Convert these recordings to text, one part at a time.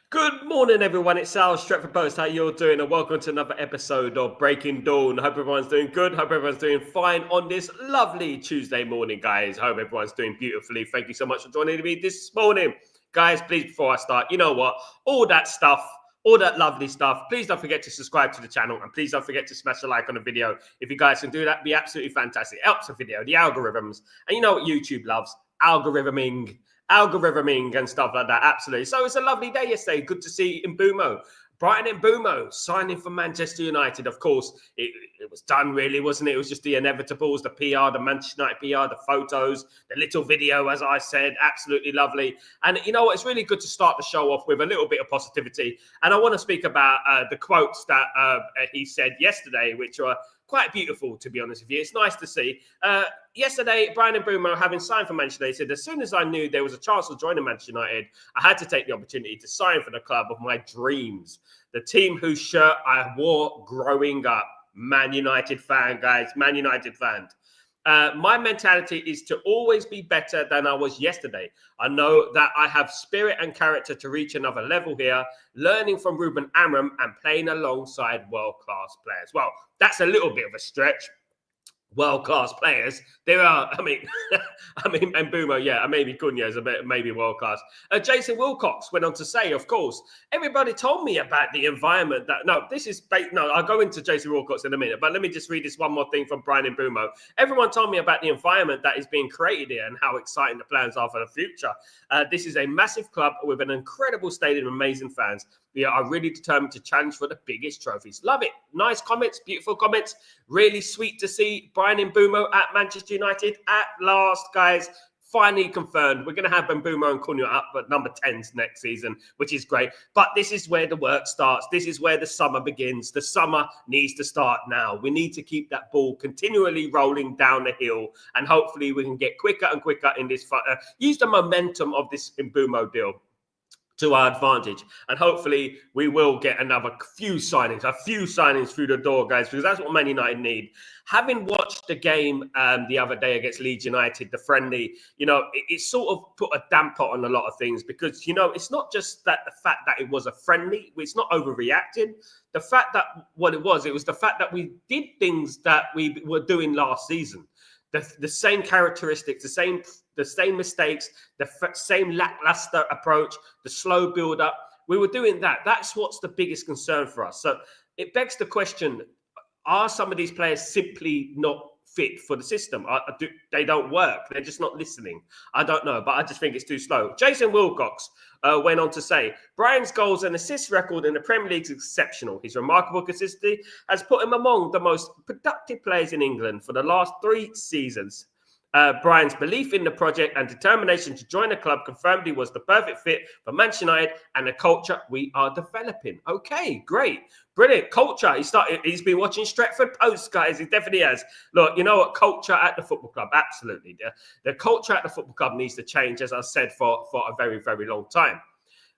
Good morning, everyone. It's Sal, Stretford Post. How you all doing? And welcome to another episode of Breaking Dawn. Hope everyone's doing good. Hope everyone's doing fine on this lovely Tuesday morning, guys. Hope everyone's doing beautifully. Thank you so much for joining me this morning. Guys, please, before I start, you know what? All that stuff, all that lovely stuff, please don't forget to subscribe to the channel. And please don't forget to smash a like on the video. If you guys can do that, it'd be absolutely fantastic. It helps the video, the algorithms. And you know what YouTube loves? Algorithming and stuff like that. Absolutely. So it's a lovely day yesterday. Good to see Mbeumo. Brighton Mbeumo signing for Manchester United. Of course, it was done really, wasn't it? It was just the inevitables, the PR, the Manchester United PR, the photos, the little video, as I said. Absolutely lovely. And you know what? It's really good to start the show off with a little bit of positivity. And I want to speak about the quotes that he said yesterday, which were quite beautiful, to be honest with you. It's nice to see. Yesterday, Brian Mbeumo, having signed for Manchester United, said, as soon as I knew there was a chance of joining Manchester United, I had to take the opportunity to sign for the club of my dreams. The team whose shirt I wore growing up. Man United fan, guys. Man United fan. My mentality is to always be better than I was yesterday. I know that I have spirit and character to reach another level here, learning from Ruben Amorim and playing alongside world-class players. Well, that's a little bit of a stretch. World-class players. There are, I mean, Mbeumo, yeah, maybe Cunha is a bit, maybe world-class. Jason Wilcox went on to say, of course, everybody told me about the environment that, I'll go into Jason Wilcox in a minute, but let me just read this one more thing from Brian Mbeumo. Everyone told me about the environment that is being created here and how exciting the plans are for the future. This is a massive club with an incredible stadium, amazing fans. We are really determined to challenge for the biggest trophies. Love it. Nice comments, beautiful comments. Really sweet to see Brian Mbeumo at Manchester United at last, guys. Finally confirmed. We're going to have Mbeumo and Cunha up at number 10s next season, which is great. But this is where the work starts. This is where the summer begins. The summer needs to start now. We need to keep that ball continually rolling down the hill, and hopefully we can get quicker and quicker in this. Use the momentum of this Mbeumo deal to our advantage, and hopefully we will get a few signings through the door, guys, because that's what Man United need. Having watched the game the other day against Leeds United, the friendly, it sort of put a damper on a lot of things, because it's not just that the fact that it was a friendly, it's not overreacting. The fact that it was the fact that we did things that we were doing last season. The same characteristics, the same mistakes, the same lackluster approach, the slow build-up. We were doing that. That's what's the biggest concern for us. So it begs the question, are some of these players simply not fit for the system? They don't work. They're just not listening. I don't know, but I just think it's too slow. Jason Wilcox went on to say, Brian's goals and assists record in the Premier League is exceptional. His remarkable consistency has put him among the most productive players in England for the last 3 seasons. Brian's belief in the project and determination to join the club confirmed he was the perfect fit for Manchester United and the culture we are developing. Okay, great. Brilliant. Culture. He's been watching Stretford Post, guys. He definitely has. Look, you know what? Culture at the football club. Absolutely. The culture at the football club needs to change, as I said, for a very, very long time.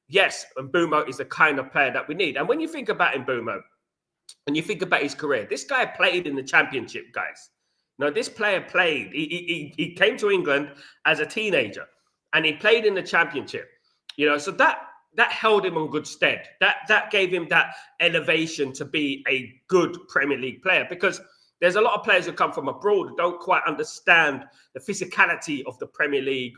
Yes, Mbeumo is the kind of player that we need. And when you think about Mbeumo and you think about his career, this guy played in the Championship, guys. No, this player played. He came to England as a teenager, and he played in the Championship. So that held him on good stead. That gave him that elevation to be a good Premier League player, because there's a lot of players who come from abroad who don't quite understand the physicality of the Premier League,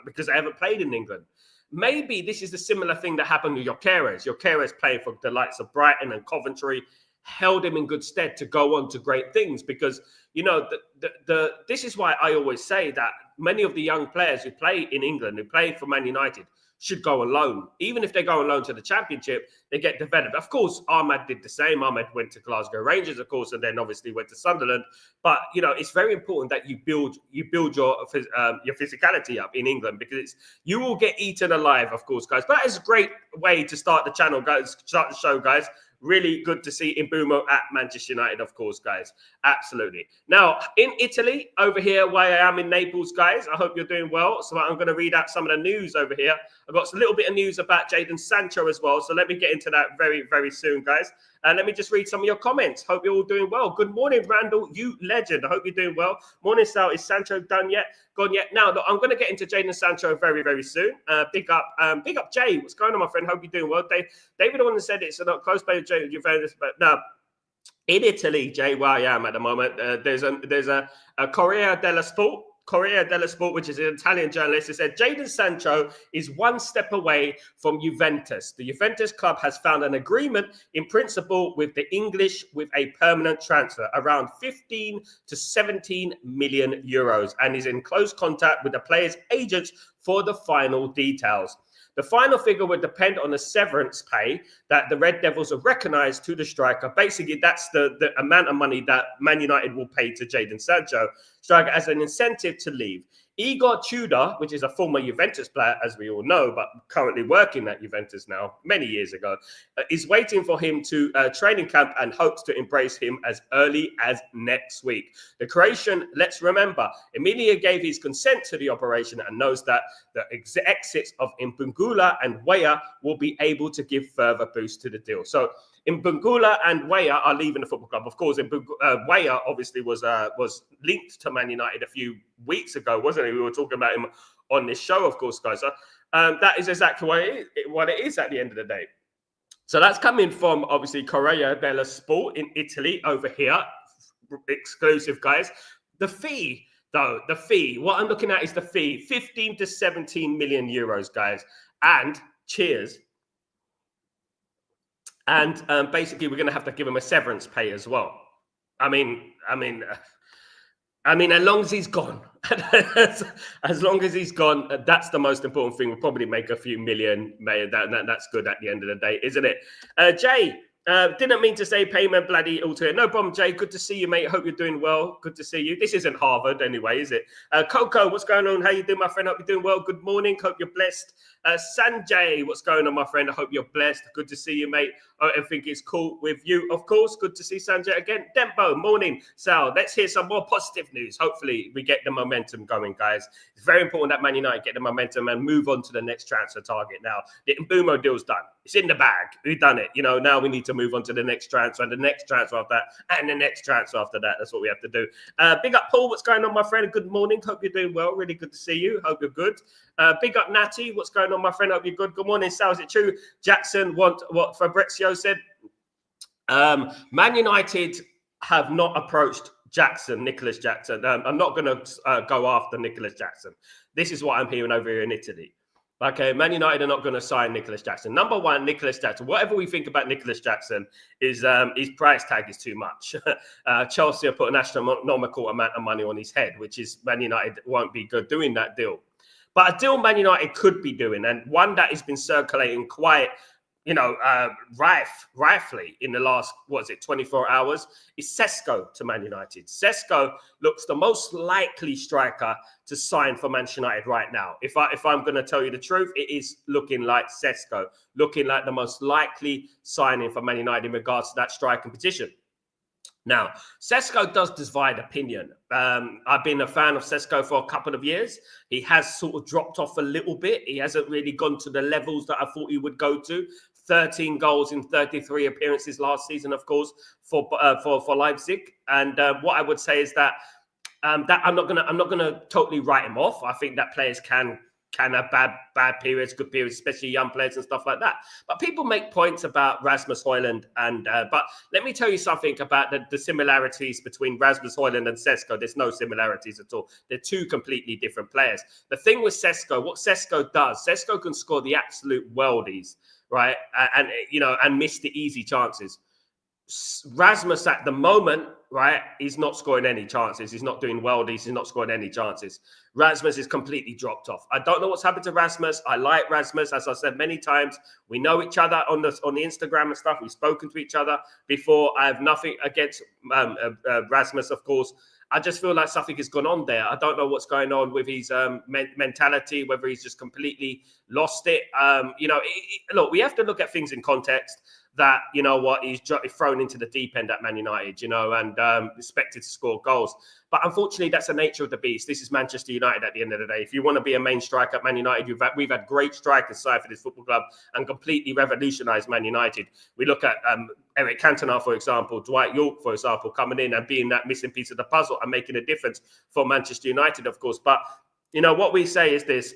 because they haven't played in England. Maybe this is the similar thing that happened with Gyökeres. Gyökeres playing for the likes of Brighton and Coventry held him in good stead to go on to great things, because this is why I always say that many of the young players who play in England, who play for Man United, should go on loan. Even if they go on loan to the Championship, they get developed. Of course, Ahmad did the same. Ahmad went to Glasgow Rangers, of course, and then obviously went to Sunderland. But it's very important that you build your physicality up in England, because you will get eaten alive, of course, guys. But that is a great way to start the channel, guys. Start the show, guys. Really good to see Mbeumo at Manchester United, of course, guys. Absolutely. Now, in Italy, over here, where I am in Naples, guys, I hope you're doing well. So I'm going to read out some of the news over here. I've got a little bit of news about Jadon Sancho as well. So let me get into that very, very soon, guys. And let me just read some of your comments. Hope you're all doing well. Good morning, Randall, you legend. I hope you're doing well. Morning, Sal. Is Sancho done yet? Gone yet? Now, look, I'm going to get into Jadon Sancho very, very soon. Big up, Jay. What's going on, my friend? Hope you're doing well. David, the one that said it's a not close play with Juventus, but no. In Italy, Jay, where I am at the moment, there's a Corriere dello Sport, which is an Italian journalist, who said Jadon Sancho is one step away from Juventus. The Juventus club has found an agreement in principle with the English with a permanent transfer, around 15 to 17 million euros, and is in close contact with the player's agents for the final details. The final figure would depend on the severance pay that the Red Devils have recognised to the striker. Basically, that's the amount of money that Man United will pay to Jadon Sancho, striker, as an incentive to leave. Igor Tudor, which is a former Juventus player, as we all know, but currently working at Juventus now, many years ago, is waiting for him to training camp and hopes to embrace him as early as next week. The Croatian, let's remember, immediately gave his consent to the operation and knows that the exits of Mbeumo and Weah will be able to give further boost to the deal. So Mbeumo and Weah are leaving the football club. Of course, Weah obviously was linked to Man United a few weeks ago, wasn't he? We were talking about him on this show, of course, guys. So that is exactly what it is at the end of the day. So that's coming from, obviously, Corriere dello Sport in Italy over here. Exclusive, guys. The fee, though, what I'm looking at is the fee, 15 to 17 million euros, guys. And cheers. And basically, we're going to have to give him a severance pay as well. I mean, as long as he's gone, as long as he's gone, that's the most important thing. We'll probably make a few million. That's good at the end of the day, isn't it? Jay, didn't mean to say payment bloody alter. No problem, Jay. Good to see you, mate. Hope you're doing well. Good to see you. This isn't Harvard anyway, is it? Coco, what's going on? How you doing, my friend? Hope you're doing well. Good morning. Hope you're blessed. Sanjay, what's going on, my friend? I hope you're blessed. Good to see you, mate. I think it's cool with you, of course. Good to see Sanjay again. Dembo, morning. Sal, let's hear some more positive news. Hopefully, we get the momentum going, guys. It's very important that Man United get the momentum and move on to the next transfer target now. The Mbeumo deal's done. It's in the bag. We've done it. Now we need to move on to the next transfer, and the next transfer after that, and the next transfer after that. That's what we have to do. Big up, Paul. What's going on, my friend? Good morning. Hope you're doing well. Really good to see you. Hope you're good. Big up, Natty. What's going on, my friend? Hope you're good. Good morning, Sal. Is it true Jackson want what Fabrizio said? Man United have not approached Nicholas Jackson. I'm not going to go after Nicholas Jackson. This is what I'm hearing over here in Italy. Okay, Man United are not going to sign Nicholas Jackson. Number one, Nicholas Jackson. Whatever we think about Nicholas Jackson, his price tag is too much. Chelsea have put an astronomical amount of money on his head, which is Man United won't be good doing that deal. But a deal Man United could be doing, and one that has been circulating quite, rifely in the last, 24 hours, is SESKO to Man United. SESKO looks the most likely striker to sign for Manchester United right now. If I'm going to tell you the truth, it is looking like SESKO, looking like the most likely signing for Man United in regards to that striking position. Now, SESKO does divide opinion. I've been a fan of SESKO for a couple of years. He has sort of dropped off a little bit. He hasn't really gone to the levels that I thought he would go to. 13 goals in 33 appearances last season, of course, for Leipzig. And what I would say is that I'm not gonna totally write him off. I think that players can have bad periods, good periods, especially young players and stuff like that. But people make points about Rasmus Højlund, and but let me tell you something about the similarities between Rasmus Højlund and SESKO. There's no similarities at all. They're two completely different players. The thing with SESKO, what SESKO does, SESKO can score the absolute worldies, right? And miss the easy chances. Rasmus at the moment right? He's not scoring any chances. He's not doing well. He's not scoring any chances. Rasmus is completely dropped off. I don't know what's happened to Rasmus. I like Rasmus, as I said many times. We know each other on the Instagram and stuff. We've spoken to each other before. I have nothing against Rasmus, of course. I just feel like something has gone on there. I don't know what's going on with his mentality, whether he's just completely lost it. Look, we have to look at things in context. That, you know what, he's thrown into the deep end at Man United, and expected to score goals. But unfortunately, that's the nature of the beast. This is Manchester United at the end of the day. If you want to be a main striker at Man United, we've had great strikers side for this football club and completely revolutionised Man United. We look at Eric Cantona, for example, Dwight York, for example, coming in and being that missing piece of the puzzle and making a difference for Manchester United, of course. But, what we say is this.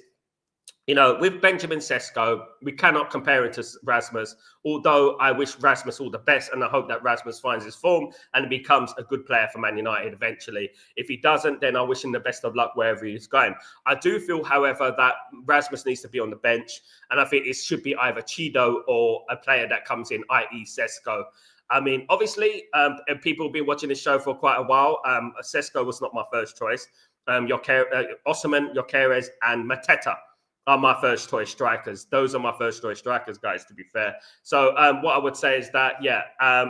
With Benjamin SESKO, we cannot compare it to Rasmus, although I wish Rasmus all the best, and I hope that Rasmus finds his form and becomes a good player for Man United eventually. If he doesn't, then I wish him the best of luck wherever he's going. I do feel, however, that Rasmus needs to be on the bench, and I think it should be either Chido or a player that comes in, i.e. SESKO. I mean, obviously, people have been watching this show for quite a while. SESKO was not my first choice. Osimhen, Gyökeres, and Mateta are my first choice strikers. Those are my first choice strikers, guys, to be fair. So what I would say is that,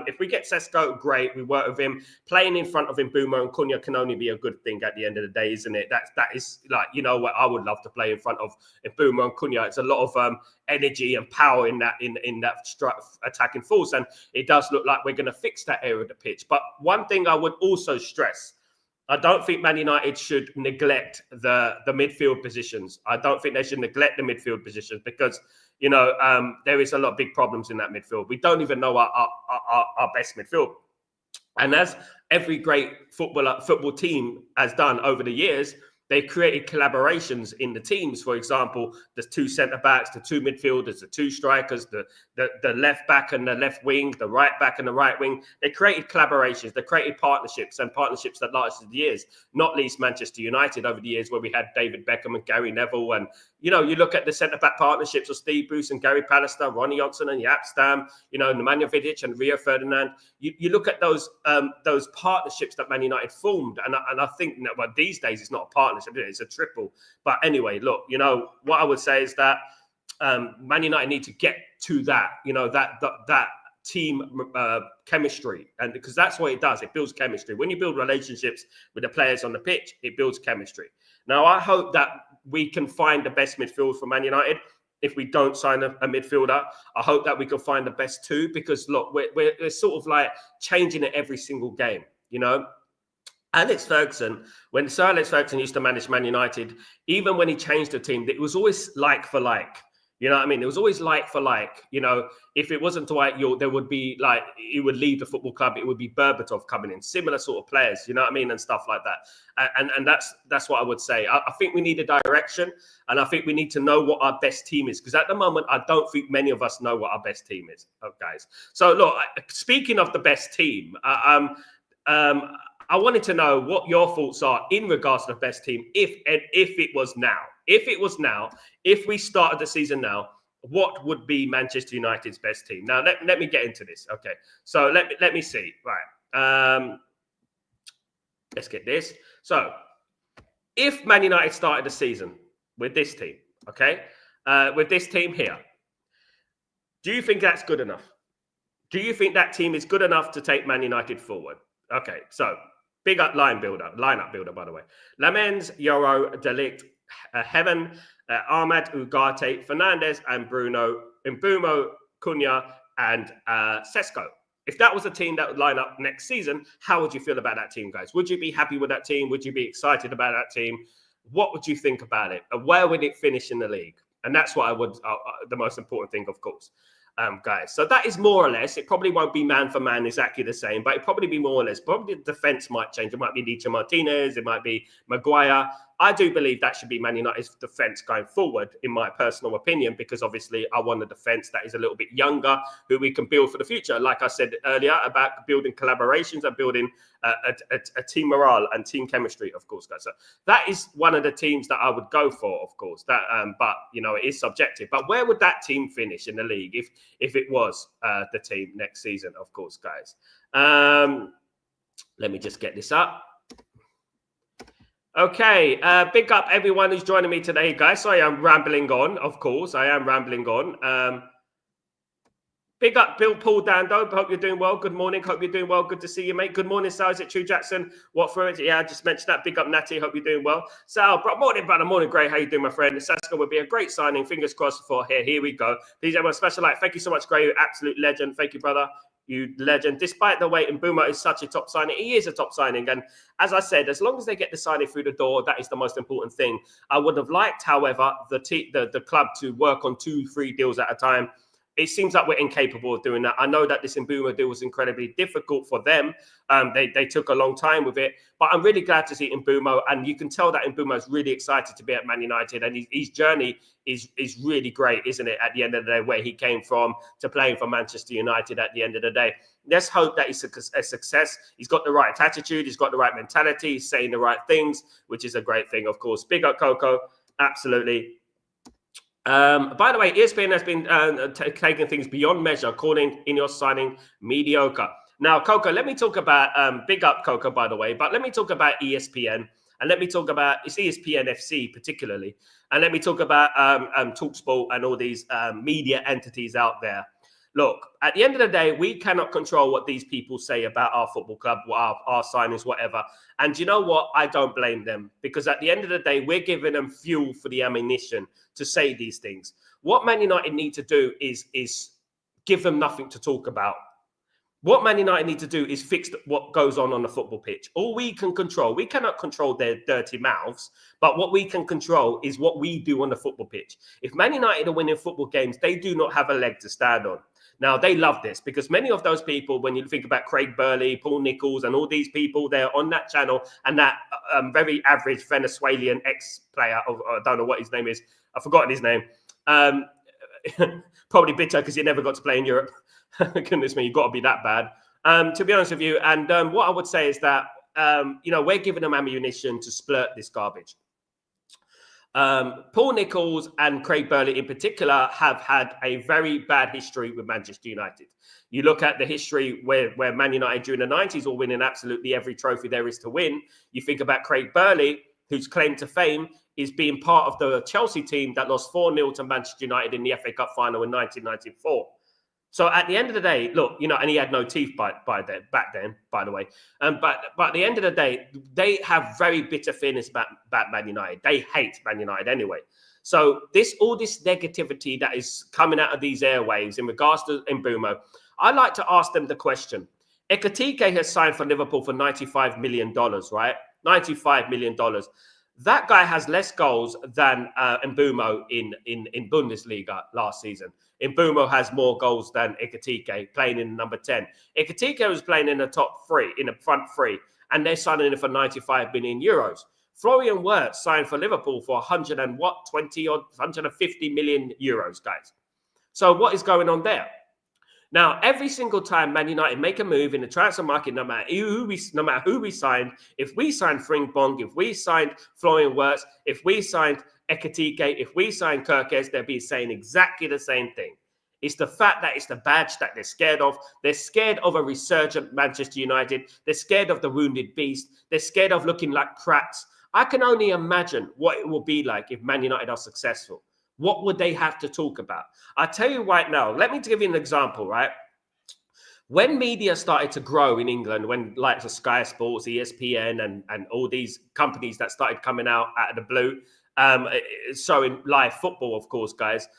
if we get SESKO, great. We work with him. Playing in front of Mbeumo and Cunha can only be a good thing at the end of the day, isn't it? That is like, what I would love to play in front of Mbeumo and Cunha. It's a lot of energy and power in that attacking force. And it does look like we're going to fix that area of the pitch. But one thing I would also stress, I don't think Man United should neglect the midfield positions. I don't think they should neglect the midfield positions because, there is a lot of big problems in that midfield. We don't even know our best midfield. And as every great football team has done over the years, they've created collaborations in the teams. For example, there's two centre-backs, the two midfielders, the two strikers, the left back and the left wing, the right back and the right wing. They created collaborations. They created partnerships that lasted years, not least Manchester United over the years where we had David Beckham and Gary Neville. And, you look at the centre-back partnerships of Steve Bruce and Gary Pallister, Ronnie Johnson and Jaap Stam, Nemanja Vidic and Rio Ferdinand. You look at those partnerships that Man United formed. And I think that these days it's not a partnership. It's a triple. But anyway, look, what I would say is that Man United need to get to that, that team chemistry. And because that's what it does. It builds chemistry. When you build relationships with the players on the pitch, it builds chemistry. Now, I hope that we can find the best midfield for Man United. If we don't sign a midfielder, I hope that we can find the best two, because look, we're sort of like changing it every single game, Alex Ferguson, when Sir Alex Ferguson used to manage Man United, even when he changed the team, it was always like for like. You know what I mean? It was always like for like. If it wasn't Dwight York, there would be like, he would leave the football club. It would be Berbatov coming in, similar sort of players. You know what I mean? And stuff like that. And that's what I would say. I think we need a direction, and I think we need to know what our best team is, because at the moment, I don't think many of us know what our best team is, guys. So look, speaking of the best team, I wanted to know what your thoughts are in regards to the best team. If it was now, if we started the season now, what would be Manchester United's best team? Now, let me get into this. Okay, so let me see. Right, let's get this. So, if Man United started the season with this team, okay, with this team here, do you think that's good enough? Do you think that team is good enough to take Man United forward? Okay, so big up lineup builder, by the way. Lamens, Yoro, De Ligt, Heaven, Ahmad, Ugarte, Fernandez, and Bruno, Mbeumo, Cunha, and SESKO. If that was a team that would line up next season, how would you feel about that team, guys? Would you be happy with that team? Would you be excited about that team? What would you think about it? And where would it finish in the league? And that's what I would, the most important thing, of course. Guys. So that is more or less, it probably won't be man for man exactly the same, but it'll probably be more or less. Probably the defense might change. It might be Licha Martinez, it might be Maguire. I do believe that should be Man United's defence going forward, in my personal opinion, because obviously I want a defence that is a little bit younger, who we can build for the future. Like I said earlier, about building collaborations and building a team morale and team chemistry, of course, guys. So that is one of the teams that I would go for, of course. That, but it is subjective. But where would that team finish in the league if it was the team next season, of course, guys? Let me just get this up. Okay, big up everyone who's joining me today, guys. Sorry, I'm rambling on. Of course, I am rambling on. Big up Bill Paul Dando. Hope you're doing well. Good morning. Hope you're doing well. Good to see you, mate. Good morning, Sal. Is it true, Jackson? What for it? Yeah, I just mentioned that. Big up, Natty. Hope you're doing well. Sal, morning, brother. Morning, Gray. How you doing, my friend? SESKO would be a great signing. Fingers crossed for here. Here we go. Please, everyone, special like. Thank you so much, Gray. You absolute legend. Thank you, brother. You legend. Despite the way Mbeumo is such a top signing, he is a top signing. And as I said, as long as they get the signing through the door, that is the most important thing. I would have liked, however, the club to work on 2-3 deals at a time. It seems like we're incapable of doing that. I know that this Mbeumo deal was incredibly difficult for them. They took a long time with it, but I'm really glad to see Mbeumo, and you can tell that Mbeumo is really excited to be at Man United, and his journey is really great, isn't it? At the end of the day, where he came from to playing for Manchester United. At the end of the day, let's hope that he's a success. He's got the right attitude, he's got the right mentality, he's saying the right things, which is a great thing, of course. Big up Coco, absolutely. By the way, ESPN has been taking things beyond measure, calling Ineos signing mediocre. Now, Coco, let me talk about, big up Coco, by the way, but let me talk about ESPN, and let me talk about, it's ESPN FC particularly, and let me talk about TalkSport and all these media entities out there. Look, at the end of the day, we cannot control what these people say about our football club, our signings, whatever. And you know what? I don't blame them, because at the end of the day, we're giving them fuel for the ammunition to say these things. What Man United need to do is give them nothing to talk about. What Man United need to do is fix what goes on the football pitch. All we can control, we cannot control their dirty mouths, but what we can control is what we do on the football pitch. If Man United are winning football games, they do not have a leg to stand on. Now, they love this because many of those people, when you think about Craig Burley, Paul Nichols, and all these people, they're on that channel, and that very average Venezuelan ex-player, I don't know what his name is, I've forgotten his name, probably bitter because he never got to play in Europe. Goodness me, you've got to be that bad. To be honest with you, and what I would say is that, we're giving them ammunition to splurt this garbage. Paul Nichols and Craig Burley in particular have had a very bad history with Manchester United. You look at the history where Man United during the 90s were winning absolutely every trophy there is to win. You think about Craig Burley, whose claim to fame is being part of the Chelsea team that lost 4-0 to Manchester United in the FA Cup final in 1994. So at the end of the day, look, and he had no teeth back then, by the way. But at the end of the day, they have very bitter feelings about Man United. They hate Man United anyway. So all this negativity that is coming out of these airwaves in regards to Mbeumo, I like to ask them the question. Ekitike has signed for Liverpool for $95 million, right? $95 million. That guy has less goals than Mbeumo in Bundesliga last season. Mbeumo has more goals than Ekitike, playing in number 10. Ekitike was playing in the top three, in the front three, and they're signing him for 95 million euros. Florian Wirtz signed for Liverpool for 150 million euros, guys. So what is going on there? Now, every single time Man United make a move in the transfer market, no matter who we signed, if we signed Frimpong, if we signed Florian Wirtz, if we signed Ekitike, if we signed Kirkes, they'll be saying exactly the same thing. It's the fact that it's the badge that they're scared of. They're scared of a resurgent Manchester United. They're scared of the wounded beast. They're scared of looking like cracks. I can only imagine what it will be like if Man United are successful. What would they have to talk about? I'll tell you right now, let me give you an example, right? When media started to grow in England, when like the Sky Sports, ESPN, and all these companies that started coming out of the blue, showing live football, of course, guys.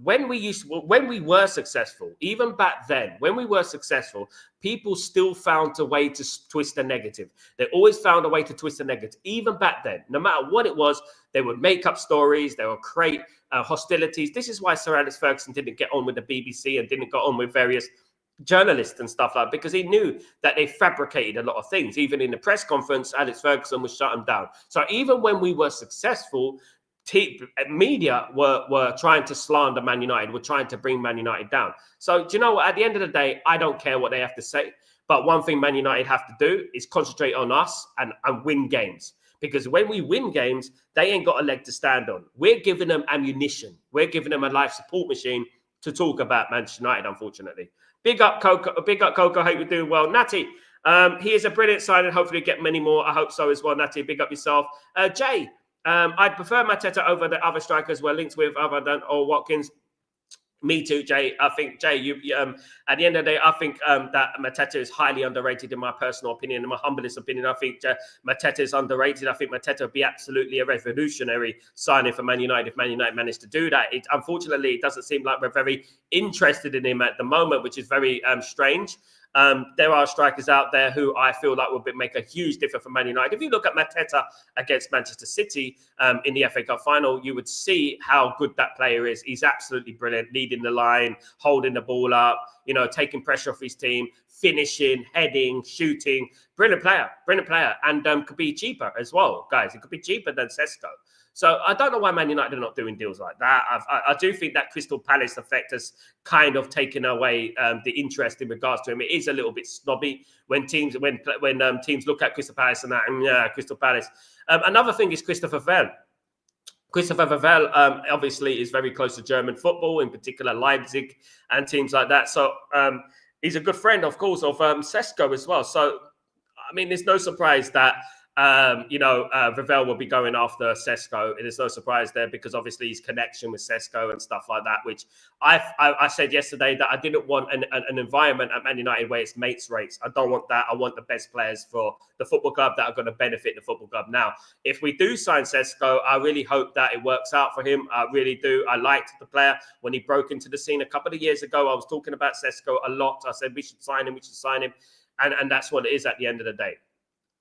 When we were successful, even back then, when we were successful, people still found a way to twist the negative. They always found a way to twist the negative. Even back then, no matter what it was, they would make up stories. They would create hostilities. This is why Sir Alex Ferguson didn't get on with the BBC and didn't get on with various journalists and stuff like that, because he knew that they fabricated a lot of things. Even in the press conference, Alex Ferguson was shutting down. So even when we were successful, media were trying to slander Man United, were trying to bring Man United down. So do you know what? At the end of the day, I don't care what they have to say. But one thing Man United have to do is concentrate on us and win games. Because when we win games, they ain't got a leg to stand on. We're giving them ammunition. We're giving them a life support machine to talk about Manchester United, unfortunately. Big up, Coco. Big up, Coco. Hope you're doing well. Natty, He is a brilliant signing. Hopefully get many more. I hope so as well. Natty, big up yourself. Jay, I'd prefer Mateta over the other strikers we're linked with other than Watkins. Me too, Jay. I think, Jay, you at the end of the day, I think that Mateta is highly underrated in my personal opinion, in my humblest opinion. I think Mateta is underrated. I think Mateta would be absolutely a revolutionary signing for Man United if Man United managed to do that. Unfortunately, it doesn't seem like we're very interested in him at the moment, which is very strange. There are strikers out there who I feel like will make a huge difference for Man United. If you look at Mateta against Manchester City in the FA Cup final, you would see how good that player is. He's absolutely brilliant, leading the line, holding the ball up, taking pressure off his team, finishing, heading, shooting. Brilliant player, and could be cheaper as well, guys. It could be cheaper than SESKO. So I don't know why Man United are not doing deals like that. I do think that Crystal Palace effect has kind of taken away the interest in regards to him. It is a little bit snobby when teams look at Crystal Palace and Crystal Palace. Another thing is Christopher Vell. Christopher Vell obviously is very close to German football, in particular Leipzig and teams like that. So he's a good friend, of course, of SESKO as well. So, I mean, there's no surprise that Vell will be going after SESKO. There's no surprise there because obviously his connection with SESKO and stuff like that, which I said yesterday that I didn't want an environment at Man United where it's mates race. I don't want that. I want the best players for the football club that are going to benefit the football club. Now, if we do sign SESKO, I really hope that it works out for him. I really do. I liked the player when he broke into the scene a couple of years ago. I was talking about SESKO a lot. I said we should sign him. And that's what it is at the end of the day.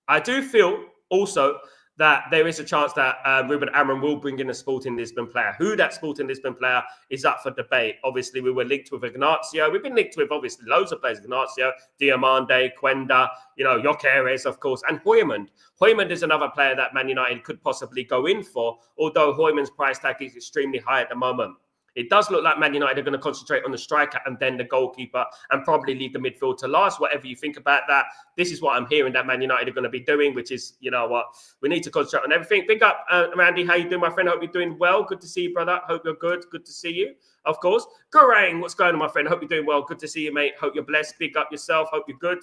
I do feel also that there is a chance that Ruben Amorim will bring in a Sporting Lisbon player. Who that Sporting Lisbon player is up for debate. Obviously, we were linked with Ignacio. We've been linked with, obviously, loads of players. Ignacio, Diamande, Quenda, Gyökeres, of course, and Højlund. Højlund is another player that Man United could possibly go in for, although Højlund's price tag is extremely high at the moment. It does look like Man United are going to concentrate on the striker and then the goalkeeper and probably leave the midfield to last. Whatever you think about that, this is what I'm hearing that Man United are going to be doing, which is, we need to concentrate on everything. Big up, Randy. How you doing, my friend? Hope you're doing well. Good to see you, brother. Hope you're good. Good to see you, of course. Gurang, what's going on, my friend? Hope you're doing well. Good to see you, mate. Hope you're blessed. Big up yourself. Hope you're good.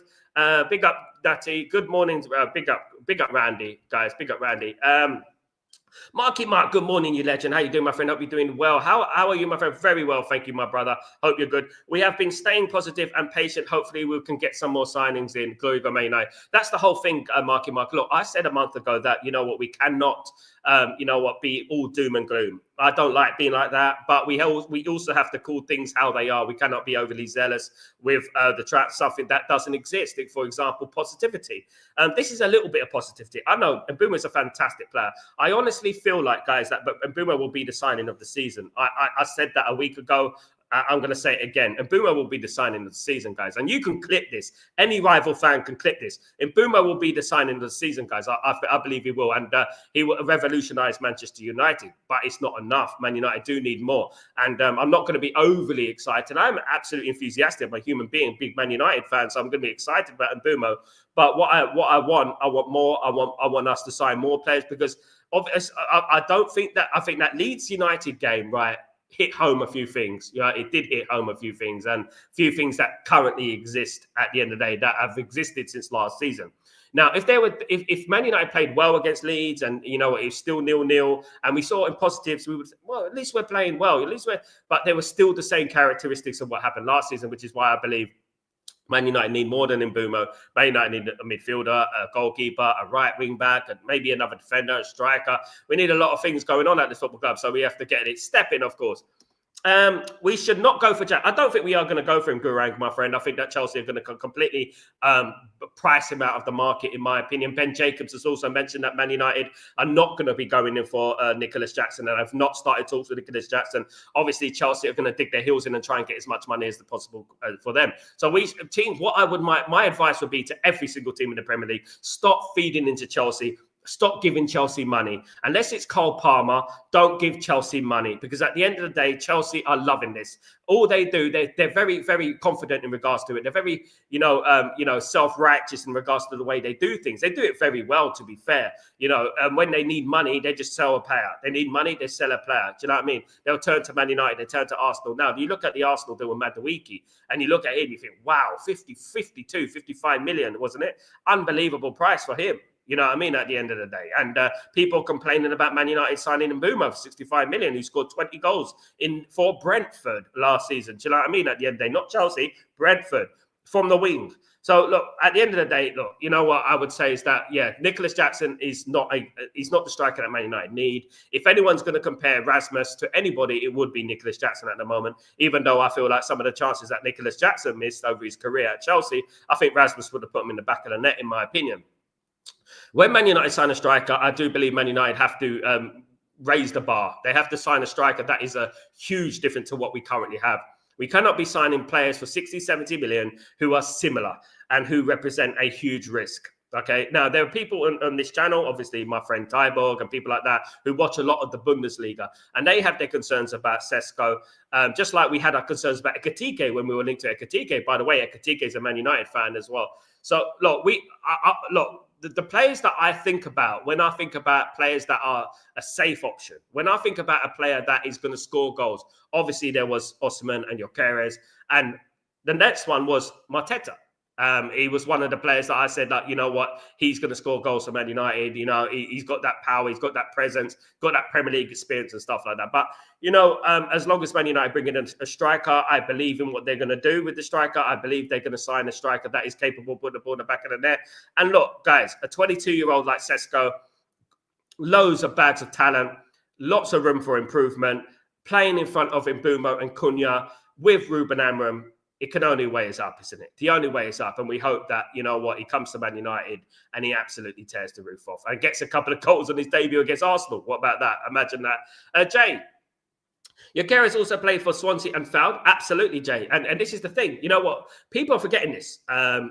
Big up, Datty. Good morning. Big up, Randy, guys. Big up, Randy. Marky Mark, good morning, you legend. How you doing, my friend? Hope you're doing well. How are you, my friend? Very well, thank you, my brother. Hope you're good. We have been staying positive and patient. Hopefully, we can get some more signings in. Glory to Man United. That's the whole thing, Marky Mark. Look, I said a month ago that, we cannot, be all doom and gloom. I don't like being like that, but we also have to call things how they are. We cannot be overly zealous with the trap, something that doesn't exist. For example, positivity. This is a little bit of positivity. I know Mbeumo is a fantastic player. I honestly feel like, guys, that Mbeumo will be the signing of the season. I said that a week ago. I'm going to say it again. Mbeumo will be the signing of the season, guys. And you can clip this. Any rival fan can clip this. Mbeumo will be the signing of the season, guys. I believe he will. And he will revolutionise Manchester United. But it's not enough. Man United do need more. And I'm not going to be overly excited. I'm absolutely enthusiastic. I'm a human being, big Man United fan. So I'm going to be excited about Mbeumo. But what I want more. I want us to sign more players because obviously, I think that Leeds United game, right, hit home a few things. It did hit home a few things and a few things that currently exist at the end of the day that have existed since last season. Now, if Man United played well against Leeds and, it's still 0-0 and we saw in positives, we would say, well, at least we're playing well. But there were still the same characteristics of what happened last season, which is why I believe Man United need more than Mbeumo. Man United need a midfielder, a goalkeeper, a right wing back, and maybe another defender, a striker. We need a lot of things going on at this football club, so we have to get it. Step in, of course. We should not go for Jack. I don't think we are going to go for him, Gurang, my friend. I think that Chelsea are going to completely price him out of the market, in my opinion. Ben Jacobs has also mentioned that Man United are not going to be going in for Nicholas Jackson, and have not started talks with Nicholas Jackson. Obviously, Chelsea are going to dig their heels in and try and get as much money as possible for them. So my advice would be to every single team in the Premier League, stop feeding into Chelsea. Stop giving Chelsea money. Unless it's Cole Palmer, don't give Chelsea money, because at the end of the day, Chelsea are loving this. All they do, they're very, very confident in regards to it. They're very, self-righteous in regards to the way they do things. They do it very well, to be fair. When they need money, they just sell a player. They need money, they sell a player. Do you know what I mean? They'll turn to Man United, they turn to Arsenal. Now, you look at the Arsenal deal with Madueke, and you look at him, you think, wow, 50, 52, 55 million, wasn't it? Unbelievable price for him. You know what I mean? At the end of the day. And people complaining about Man United signing Mbeumo for 65 million, who scored 20 goals for Brentford last season. Do you know what I mean? At the end of the day, not Chelsea, Brentford from the wing. So look, at the end of the day, look, you know what I would say is that, yeah, Nicholas Jackson is he's not the striker that Man United need. If anyone's going to compare Rasmus to anybody, it would be Nicholas Jackson at the moment. Even though I feel like some of the chances that Nicholas Jackson missed over his career at Chelsea, I think Rasmus would have put him in the back of the net, in my opinion. When Man United sign a striker, I do believe Man United have to raise the bar. They have to sign a striker that is a huge difference to what we currently have. We cannot be signing players for 60, 70 million who are similar and who represent a huge risk. Okay, now there are people on this channel, obviously my friend Tyborg and people like that, who watch a lot of the Bundesliga, and they have their concerns about SESKO, just like we had our concerns about Ekitike when we were linked to Ekitike. By the way, Ekitike is a Man United fan as well. So look, the players that I think about when I think about players that are a safe option, when I think about a player that is going to score goals, obviously there was Osimhen and Gyökeres, and the next one was Mateta. He was one of the players that I said that, you know what, he's going to score goals for Man United. You know, he's got that power, he's got that presence, got that Premier League experience and stuff like that. But, as long as Man United bring in a striker, I believe in what they're going to do with the striker. I believe they're going to sign a striker that is capable of putting the ball in the back of the net. And look, guys, a 22-year-old like SESKO, loads of bags of talent, lots of room for improvement, playing in front of Mbeumo and Cunha with Ruben Amorim. It can only way us up, isn't it? The only way is up. And we hope that, you know what, he comes to Man United and he absolutely tears the roof off and gets a couple of goals on his debut against Arsenal. What about that? Imagine that. Jay, Gyökeres also played for Swansea and fouled. Absolutely, Jay. And this is the thing. You know what? People are forgetting this.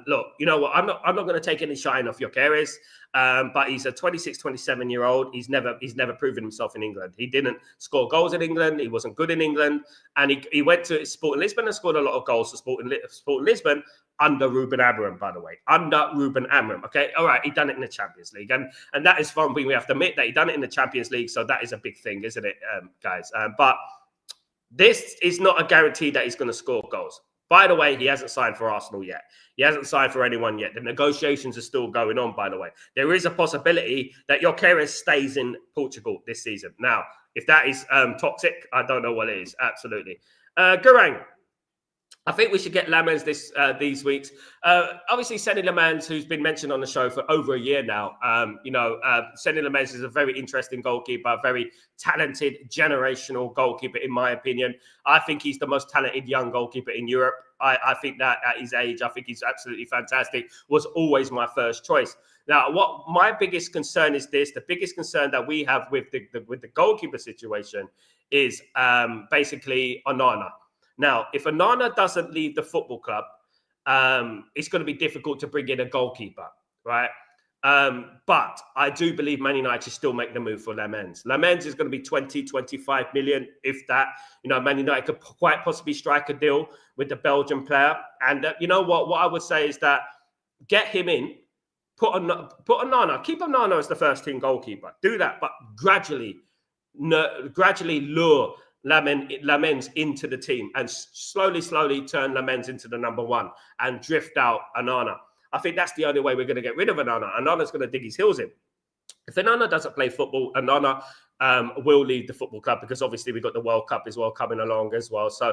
Look, you know what? I'm not going to take any shine off Gyökeres. But he's a 26, 27-year-old. He's never proven himself in England. He didn't score goals in England. He wasn't good in England. And he went to Sporting Lisbon and scored a lot of goals for Sporting Lisbon under Ruben Amorim, by the way. Under Ruben Amorim. Okay, all right, he done it in the Champions League. And that is something we have to admit, that he done it in the Champions League. So that is a big thing, isn't it, guys? But this is not a guarantee that he's going to score goals. By the way, he hasn't signed for Arsenal yet. He hasn't signed for anyone yet. The negotiations are still going on, by the way. There is a possibility that Gyökeres stays in Portugal this season. Now, if that is toxic, I don't know what it is. Absolutely. Gurang, I think we should get Lamens these weeks. Obviously, Senny Lamens, who's been mentioned on the show for over a year now. Senny Lamens is a very interesting goalkeeper, a very talented, generational goalkeeper, in my opinion. I think he's the most talented young goalkeeper in Europe. I think that at his age, I think he's absolutely fantastic. Was always my first choice. Now, what my biggest concern is this: the biggest concern that we have with the goalkeeper situation is basically Onana. Now, if Onana doesn't leave the football club, it's going to be difficult to bring in a goalkeeper, right? But I do believe Man United should still make the move for Lamens. Lamens is going to be 20, 25 million, if that. Man United could quite possibly strike a deal with the Belgian player. And you know what? What I would say is that get him in, put Onana, keep Onana as the first team goalkeeper. Do that, but gradually lure Lamens into the team and slowly turn Lamens into the number one and drift out Onana. I think that's the only way we're going to get rid of Onana. Onana's going to dig his heels in. If Onana doesn't play football, Onana will leave the football club, because obviously we've got the World Cup as well coming along as well. So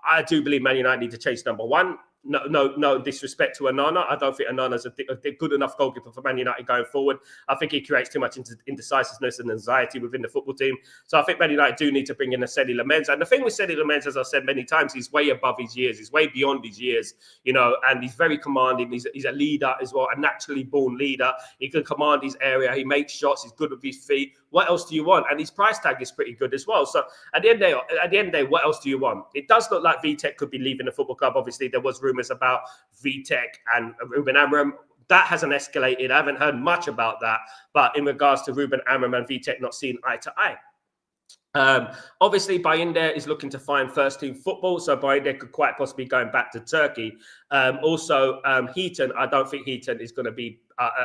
I do believe Man United need to chase number one. No disrespect to Onana. I don't think Onana's a good enough goalkeeper for Man United going forward. I think he creates too much indecisiveness and anxiety within the football team. So I think Man United do need to bring in a Senny Lamens. And the thing with Senny Lamens, as I've said many times, he's way above his years. He's way beyond his years, and he's very commanding. He's a leader as well, a naturally born leader. He can command his area. He makes shots. He's good with his feet. What else do you want? And his price tag is pretty good as well. So at the end of the day, what else do you want? It does look like Vitek could be leaving the football club. Obviously, there was rumours about Vitek and Ruben Amorim. That hasn't escalated. I haven't heard much about that. But in regards to Ruben Amorim and Vitek not seeing eye to eye. Obviously, Bayındır is looking to find first-team football, so Bayındır could quite possibly going back to Turkey. Also, Heaton, I don't think Heaton is going to be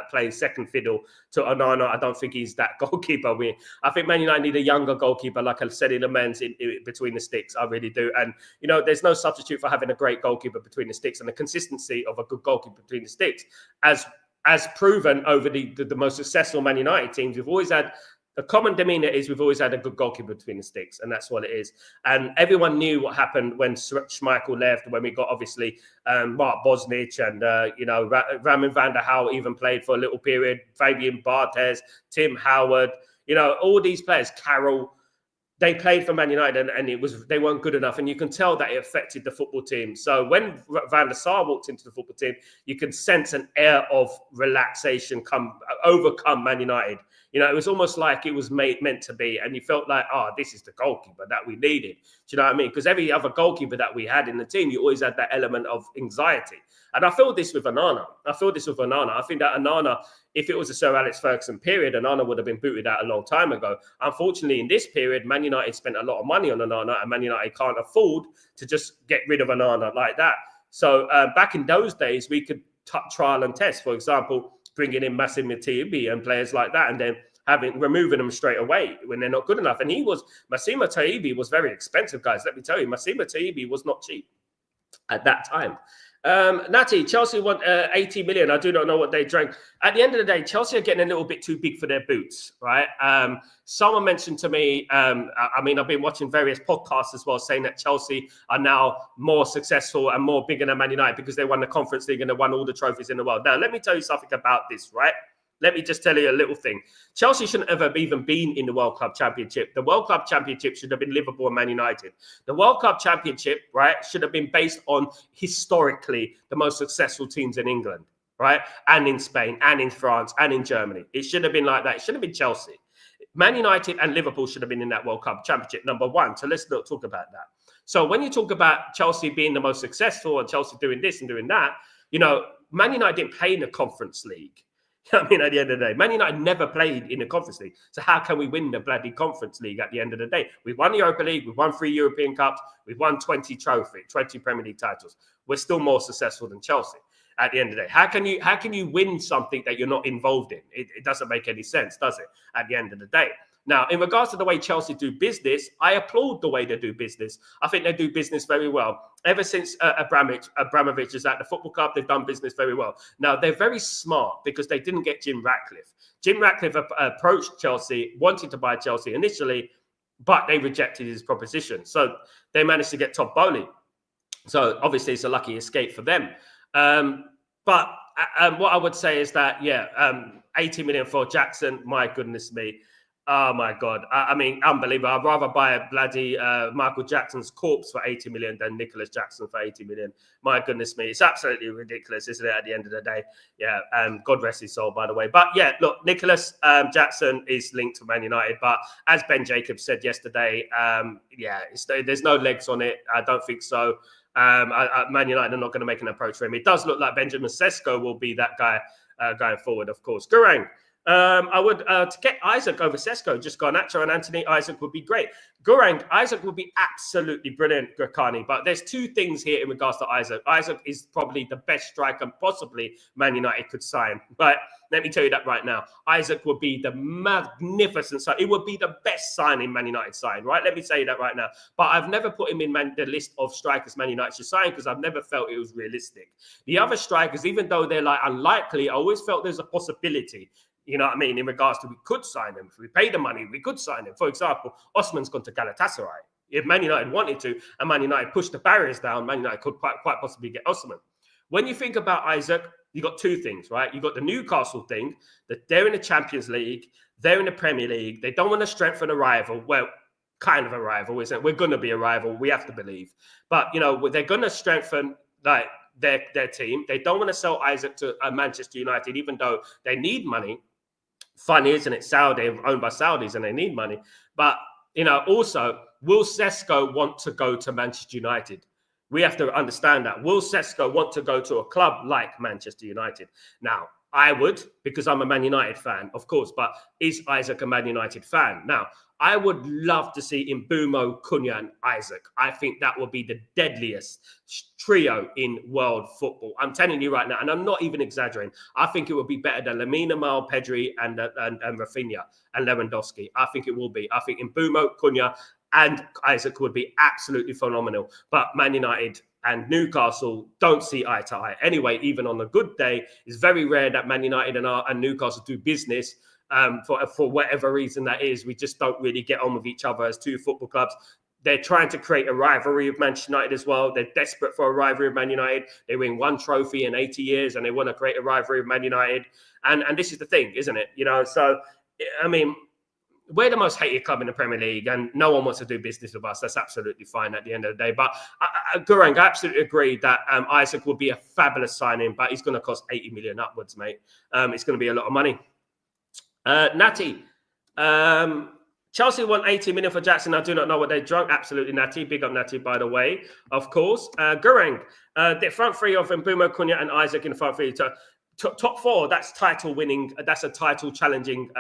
playing second fiddle to Onana. I don't think he's that goalkeeper. I think Man United need a younger goalkeeper, like I said in the men's in between the sticks. I really do. And, you know, there's no substitute for having a great goalkeeper between the sticks, and the consistency of a good goalkeeper between the sticks. As proven over the most successful Man United teams, we've always had the common demeanor is we've always had a good goalkeeper between the sticks, and that's what it is. And everyone knew what happened when Schmeichel left, when we got obviously Mark Bosnich and, Ramin van der Hal even played for a little period, Fabian Barthez, Tim Howard, all these players, Carroll, they played for Man United and they weren't good enough. And you can tell that it affected the football team. So when Van der Sar walked into the football team, you can sense an air of relaxation overcome Man United. It was almost like it was meant to be. And you felt like, this is the goalkeeper that we needed. Do you know what I mean? Because every other goalkeeper that we had in the team, you always had that element of anxiety. And I feel this with Onana. I think that Onana, if it was a Sir Alex Ferguson period, Onana would have been booted out a long time ago. Unfortunately, in this period, Man United spent a lot of money on Onana, and Man United can't afford to just get rid of Onana like that. So back in those days, we could trial and test. For example, bringing in Massimo Taibi and players like that, and then removing them straight away when they're not good enough. And Massimo Taibi was very expensive, guys. Let me tell you, Massimo Taibi was not cheap at that time. Natty, Chelsea want 80 million. I do not know what they drank. At the end of the day, Chelsea are getting a little bit too big for their boots, right? Someone mentioned to me, I've been watching various podcasts as well, saying that Chelsea are now more successful and more bigger than Man United because they won the Conference League and they won all the trophies in the world. Now, let me tell you something about this, right? Let me just tell you a little thing. Chelsea shouldn't have even been in the World Club Championship. The World Club Championship should have been Liverpool and Man United. The World Club Championship, right, should have been based on historically the most successful teams in England, right, and in Spain, and in France, and in Germany. It should have been like that. It should have been Chelsea. Man United and Liverpool should have been in that World Club Championship, number one. So let's not talk about that. So when you talk about Chelsea being the most successful and Chelsea doing this and doing that, Man United didn't play in the Conference League. At the end of the day, Man United never played in the Conference League. So how can we win the bloody Conference League at the end of the day? We've won the Europa League. We've won 3 European Cups. We've won 20 Premier League titles. We're still more successful than Chelsea at the end of the day. How can you win something that you're not involved in? It doesn't make any sense, does it, at the end of the day? Now, in regards to the way Chelsea do business, I applaud the way they do business. I think they do business very well. Ever since Abramovich is at the football club, they've done business very well. Now, they're very smart because they didn't get Jim Ratcliffe. Jim Ratcliffe approached Chelsea, wanted to buy Chelsea initially, but they rejected his proposition. So they managed to get Todd Bowley. So obviously, it's a lucky escape for them. But what I would say is that, 80 million for Jackson, my goodness me. Oh, my God. Unbelievable. I'd rather buy a bloody Michael Jackson's corpse for 80 million than Nicholas Jackson for 80 million. My goodness me. It's absolutely ridiculous, isn't it, at the end of the day? Yeah, God rest his soul, by the way. But, yeah, look, Nicholas Jackson is linked to Man United. But as Ben Jacobs said yesterday, there's no legs on it. I don't think so. Man United are not going to make an approach for him. It does look like Benjamin Sesko will be that guy going forward, of course. Gurang. I would to get Isaac over Sesko, just Garnacho and Anthony. Isaac would be great. Gurang, Isaac would be absolutely brilliant, Gurkani. But there's two things here in regards to Isaac. Isaac is probably the best striker possibly Man United could sign. But let me tell you that right now. Isaac would be the magnificent sign. It would be the best signing Man United sign, right? Let me say that right now. But I've never put him in the list of strikers Man United should sign because I've never felt it was realistic. The other strikers, even though they're like unlikely, I always felt there's a possibility. You know what I mean? In regards to we could sign him. If we pay the money, we could sign him. For example, Osman's gone to Galatasaray. If Man United wanted to, and Man United pushed the barriers down, Man United could quite possibly get Osman. When you think about Isaac, you got two things, right? You got the Newcastle thing, that they're in the Champions League, they're in the Premier League. They don't want to strengthen a rival. Well, kind of a rival, isn't it? We're going to be a rival. We have to believe. But, they're going to strengthen their team. They don't want to sell Isaac to Manchester United, even though they need money. Funny, isn't it? Saudi, owned by Saudis, and they need money. But, also, will SESKO want to go to Manchester United? We have to understand that. Will SESKO want to go to a club like Manchester United? Now, I would, because I'm a Man United fan, of course. But is Isaac a Man United fan? Now, I would love to see Mbeumo, Cunha, and Isaac. I think that would be the deadliest trio in world football. I'm telling you right now, and I'm not even exaggerating. I think it would be better than Lamine Yamal, Pedri, and Rafinha and Lewandowski. I think it will be. I think Mbeumo, Cunha, and Isaac would be absolutely phenomenal. But Man United and Newcastle don't see eye to eye. Anyway, even on a good day, it's very rare that Man United and Newcastle do business. For whatever reason that is, we just don't really get on with each other as two football clubs. They're trying to create a rivalry with Manchester United as well. They're desperate for a rivalry with Man United. They win one trophy in 80 years and they want to create a rivalry with Man United. And this is the thing, isn't it? So, I mean, we're the most hated club in the Premier League and no one wants to do business with us. That's absolutely fine at the end of the day. But Gurang, I absolutely agree that Isaac would be a fabulous signing, but he's going to cost 80 million upwards, mate. It's going to be a lot of money. Natty, Chelsea won 80 million for Jackson. I do not know what they drunk. Absolutely, Natty. Big up, Natty, by the way. Of course. Gurang, the front three of Mbeumo, Cunha, and Isaac in the front three. Top four, that's title winning. That's a title challenging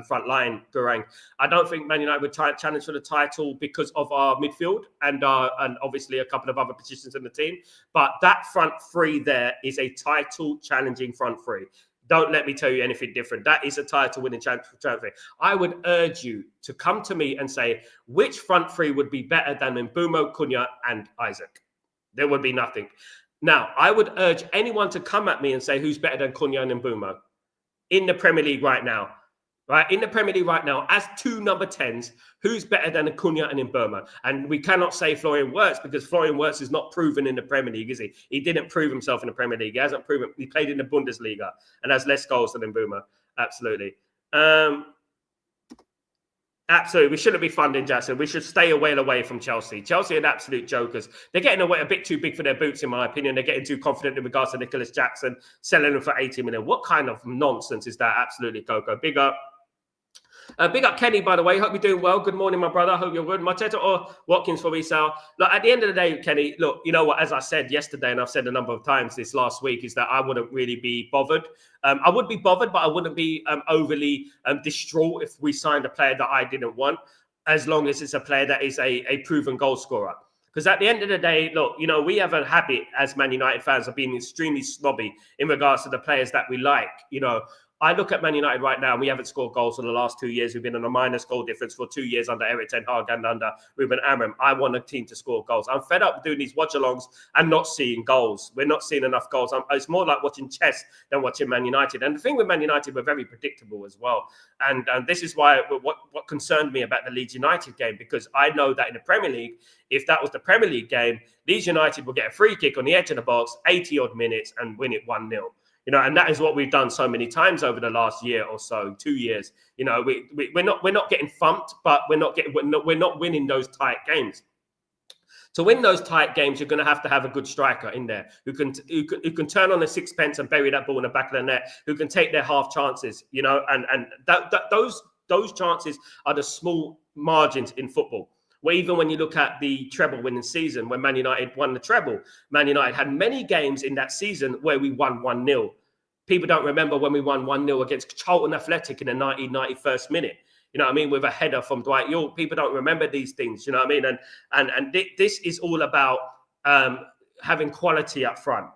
front line, Gurang. I don't think Man United would challenge for the title because of our midfield and obviously a couple of other positions in the team. But that front three there is a title challenging front three. Don't let me tell you anything different. That is a title-winning transfer. I would urge you to come to me and say, which front three would be better than Mbeumo, Cunha, and Isaac? There would be nothing. Now, I would urge anyone to come at me and say, who's better than Cunha and Mbeumo in the Premier League right now? Right, in the Premier League right now, as two number 10s, who's better than Cunha and Mbeumo? And we cannot say Florian Wirtz because Florian Wirtz is not proven in the Premier League, is he? He didn't prove himself in the Premier League. He hasn't proven. He played in the Bundesliga and has less goals than Mbeumo. Absolutely. Absolutely. We shouldn't be funding Jackson. We should stay away from Chelsea. Chelsea are absolute jokers. They're getting away a bit too big for their boots, in my opinion. They're getting too confident in regards to Nicholas Jackson, selling him for 80 million. What kind of nonsense is that? Absolutely, Coco. Big up. Big up Kenny, by the way. Hope you're doing well. Good morning, my brother. Hope you're good. Mateta or Watkins for me, Sal. Look, at the end of the day, Kenny, look, you know what? As I said yesterday, and I've said a number of times this last week, is that I wouldn't really be bothered. I would be bothered, but I wouldn't be overly distraught if we signed a player that I didn't want, as long as it's a player that is a proven goal scorer. Because at the end of the day, look, we have a habit as Man United fans of being extremely snobby in regards to the players that we like. I look at Man United right now, and we haven't scored goals for the last 2 years. We've been on a minus goal difference for 2 years under Erik ten Hag and under Ruben Amorim. I want a team to score goals. I'm fed up doing these watch-alongs and not seeing goals. We're not seeing enough goals. It's more like watching chess than watching Man United. And the thing with Man United, we're very predictable as well. And this is why what concerned me about the Leeds United game, because I know that in the Premier League, if that was the Premier League game, Leeds United will get a free kick on the edge of the box, 80-odd minutes, and win it 1-0. And that is what we've done so many times over the last year or so, 2 years. We're not getting thumped, but we're not winning those tight games. To win those tight games, you're going to have a good striker in there who can turn on a sixpence and bury that ball in the back of the net, who can take their half chances. And those chances are the small margins in football. Well, even when you look at the treble winning season, when Man United won the treble, Man United had many games in that season where we won 1-0. People don't remember when we won 1-0 against Charlton Athletic in the 91st minute. You know what I mean? With a header from Dwight York. People don't remember these things. You know what I mean? And this is all about having quality up front.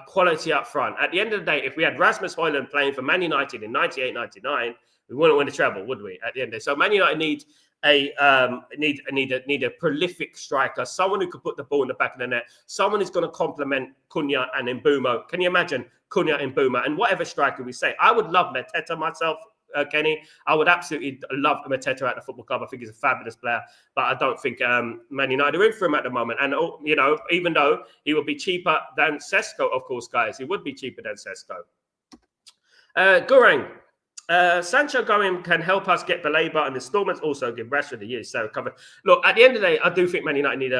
Quality up front. At the end of the day, if we had Rasmus Højlund playing for Man United in 98-99, we wouldn't win the treble, would we? At the end of the day. So Man United needs need a prolific striker, someone who could put the ball in the back of the net, someone who's going to complement Cunha and Mbeumo. Can you imagine Cunha and Mbeumo and whatever striker we say? I would love Mateta myself, Kenny. I would absolutely love Mateta at the football club. I think he's a fabulous player, but I don't think Man United are in for him at the moment. And even though he would be cheaper than SESKO, of course, guys, he would be cheaper than SESKO. Gurang. Sancho going can help us get Baleba and installments, also give Rashford a year so covered. Look, at the end of the day, I do think Man United need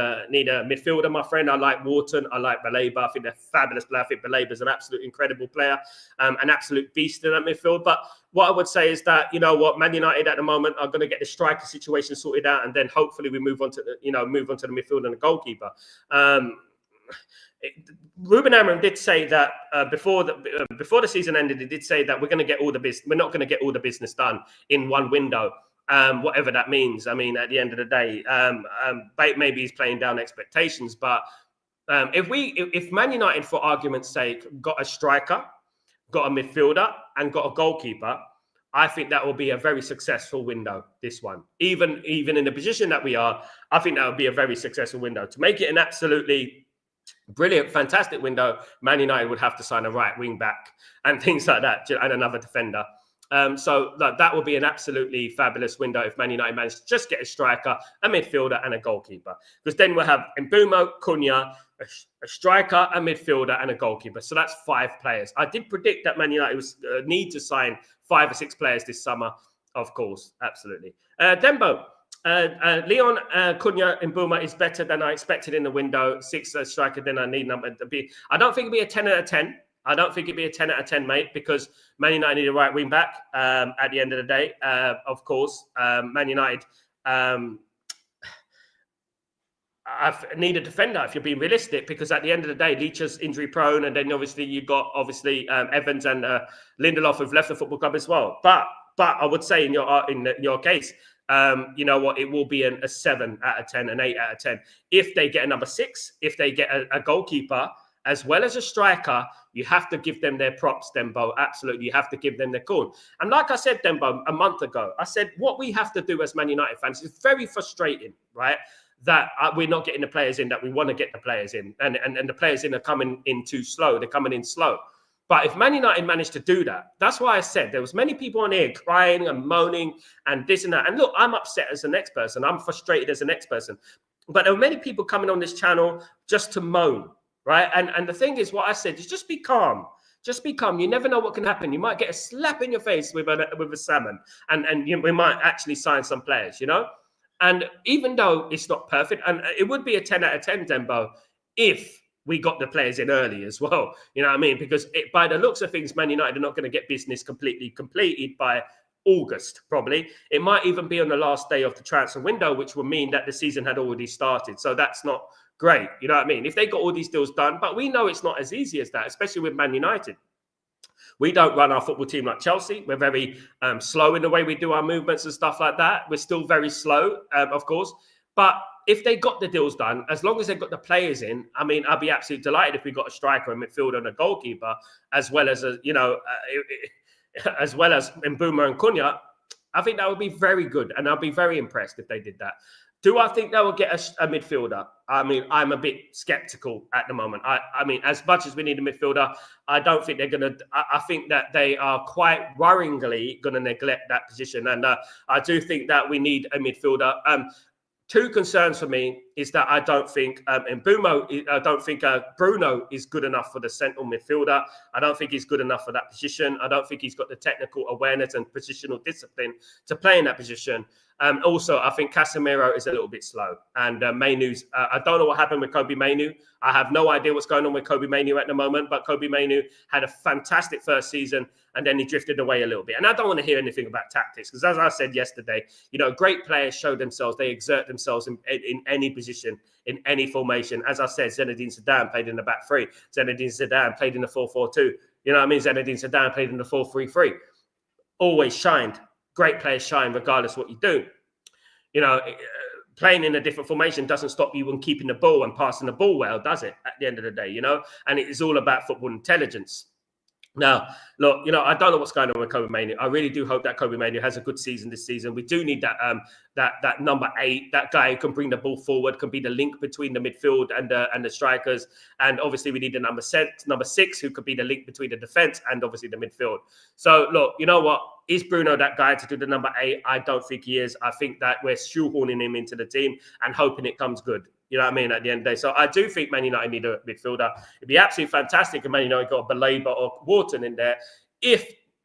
a midfielder, my friend. I like Wharton, I like Baleba. I think they're fabulous player. I think Baleba is an absolute incredible player, an absolute beast in that midfield. But what I would say is that, Man United at the moment are going to get the striker situation sorted out, and then hopefully we move on to the midfield and the goalkeeper. Ruben Amorim did say that before the season ended, he did say that we're not going to get all the business done in one window. Whatever that means. I mean, at the end of the day, maybe he's playing down expectations. But if Man United, for argument's sake, got a striker, got a midfielder, and got a goalkeeper, I think that will be a very successful window, this one. Even in the position that we are, I think that would be a very successful window. To make it an absolutely brilliant, fantastic window, Man United would have to sign a right wing back and things like that, and another defender. So that would be an absolutely fabulous window if Man United managed to just get a striker, a midfielder, and a goalkeeper. Because then we'll have Mbeumo, Cunha, a striker, a midfielder, and a goalkeeper. So that's 5 players. I did predict that Man United was need to sign 5 or 6 players this summer. Of course, absolutely. Dembo. Leon Cunha and Mbeumo is better than I expected in the window. 6 striker, then I need number to be. I don't think it'll be a 10 out of 10. I don't think it'd be a 10 out of 10, mate, because Man United need a right wing back at the end of the day. Of course, Man United I need a defender if you're being realistic, because at the end of the day, Leach is injury prone, and then obviously you've got Evans and Lindelof who've left the football club as well. But I would say in your case, you know what, it will be a 7 out of 10, an 8 out of 10 if they get a number 6, if they get a goalkeeper as well as a striker. You have to give them their props, Dembo. Absolutely, you have to give them their corn. And like I said, Dembo, a month ago, I said what we have to do as Man United fans is very frustrating, right? That we're not getting the players in that we want to get the players in, and the players in are coming in too slow. They're coming in slow. But if Man United managed to do that, that's why I said there was many people on here crying and moaning and this and that. And look, I'm upset as the next person. I'm frustrated as the next person. But there were many people coming on this channel just to moan. Right. And the thing is, what I said is just be calm. Just be calm. You never know what can happen. You might get a slap in your face with a salmon, and we might actually sign some players, you know. And even though it's not perfect, and it would be a 10 out of 10, Dembo, if we got the players in early as well. You know what I mean? Because by the looks of things, Man United are not going to get business completely completed by August, probably. It might even be on the last day of the transfer window, which would mean that the season had already started. So that's not great. You know what I mean? If they got all these deals done, but we know it's not as easy as that, especially with Man United. We don't run our football team like Chelsea. We're very slow in the way we do our movements and stuff like that. We're still very slow, of course. But if they got the deals done, as long as they got the players in, I mean, I'd be absolutely delighted if we got a striker, a midfielder, and a goalkeeper, as well as as well as Mbeumo and Cunha. I think that would be very good, and I'd be very impressed if they did that. Do I think they will get a midfielder? I mean, I'm a bit skeptical at the moment. I mean, as much as we need a midfielder, I don't think they're going to. I think that they are quite worryingly going to neglect that position. And I do think that we need a midfielder. 2 concerns for me is that I don't think Bruno is good enough for the central midfielder. I don't think he's good enough for that position. I don't think he's got the technical awareness and positional discipline to play in that position. Also, I think Casemiro is a little bit slow. And Mainoo's, I don't know what happened with Kobbie Mainoo. I have no idea what's going on with Kobbie Mainoo at the moment, but Kobbie Mainoo had a fantastic first season, and then he drifted away a little bit. And I don't want to hear anything about tactics, because as I said yesterday, you know, great players show themselves, they exert themselves in any position, in any formation. As I said, Zinedine Zidane played in the back 3. Zinedine Zidane played in the 4-4-2. You know what I mean? Zinedine Zidane played in the 4-3-3. Always shined. Great players shine regardless of what you do. You know, playing in a different formation doesn't stop you from keeping the ball and passing the ball well, does it? At the end of the day, you know, and it is all about football intelligence. Now, look, you know, I don't know what's going on with Kobbie Mainoo. I really do hope that Kobbie Mainoo has a good season this season. We do need that number 8, that guy who can bring the ball forward, can be the link between the midfield and the strikers. And obviously, we need the number 6, who could be the link between the defense and obviously the midfield. So, look, you know what? Is Bruno that guy to do the number 8? I don't think he is. I think that we're shoehorning him into the team and hoping it comes good. You know what I mean? At the end of the day. So I do think Man United need a midfielder. It'd be absolutely fantastic if Man United got a Baleba or Wharton in there.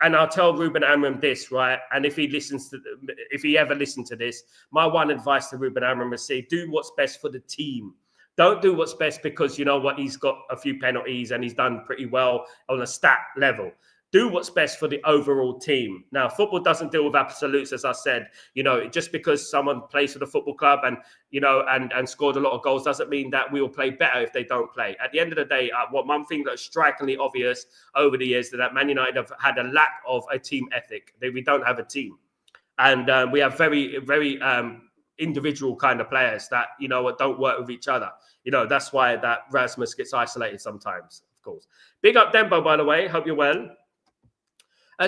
And I'll tell Ruben Amorim this, right? And if he ever listens to this, my one advice to Ruben Amorim is say, do what's best for the team. Don't do what's best because you know what, he's got a few penalties and he's done pretty well on a stat level. do what's best for the overall team. Now, football doesn't deal with absolutes, as I said. Just because someone plays for the football club and scored a lot of goals doesn't mean that we will play better if they don't play. At the end of the day, one thing that's strikingly obvious over the years is that Man United have had a lack of a team ethic. We don't have a team, and we have very, very individual kind of players that don't work with each other. That's why that Rasmus gets isolated sometimes. Of course, big up Dembo, by the way. Hope you're well.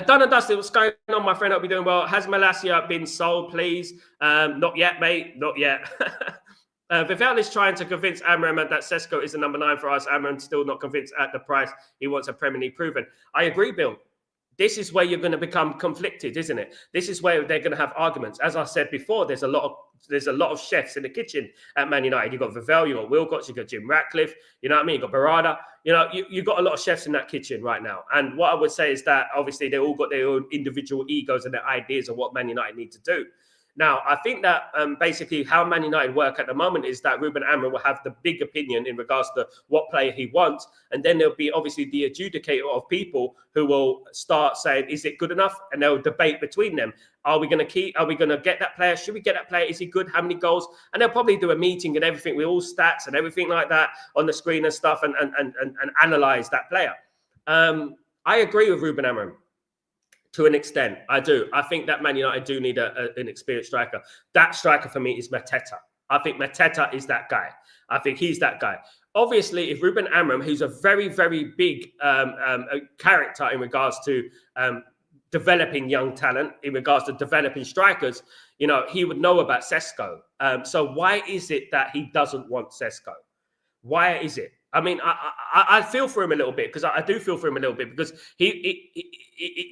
Donna Dusty, what's going on, my friend? Hope you're doing well. Has Malacia been sold, please? Not yet, mate. Not yet. Vivel is trying to convince Amram that SESKO is the number 9 for us. Amram's still not convinced at the price. He wants a Premier League proven. I agree, Bill. This is where you're going to become conflicted, isn't it? This is where they're going to have arguments. As I said before, there's a lot of chefs in the kitchen at Man United. You've got Vivel, you've got Wilcox, you've got Jim Ratcliffe, you know what I mean? You've got Barada. You've got a lot of chefs in that kitchen right now. And what I would say is that obviously they all got their own individual egos and their ideas of what Man United need to do. Now, I think that basically how Man United work at the moment is that Ruben Amorim will have the big opinion in regards to what player he wants. And then there'll be obviously the adjudicator of people who will start saying, is it good enough? And they'll debate between them. Are we going to get that player? Should we get that player? Is he good? How many goals? And they'll probably do a meeting and everything with all stats and everything like that on the screen and stuff and analyze that player. I agree with Ruben Amorim. To an extent, I do. I think that Man United do need an experienced striker. That striker for me is Mateta. I think Mateta is that guy. I think he's that guy. Obviously, if Ruben Amorim, who's a very, very big character in regards to developing young talent, in regards to developing strikers, he would know about SESKO. So why is it that he doesn't want SESKO? Why is it? I mean, I feel for him a little bit because I do feel for him a little bit because he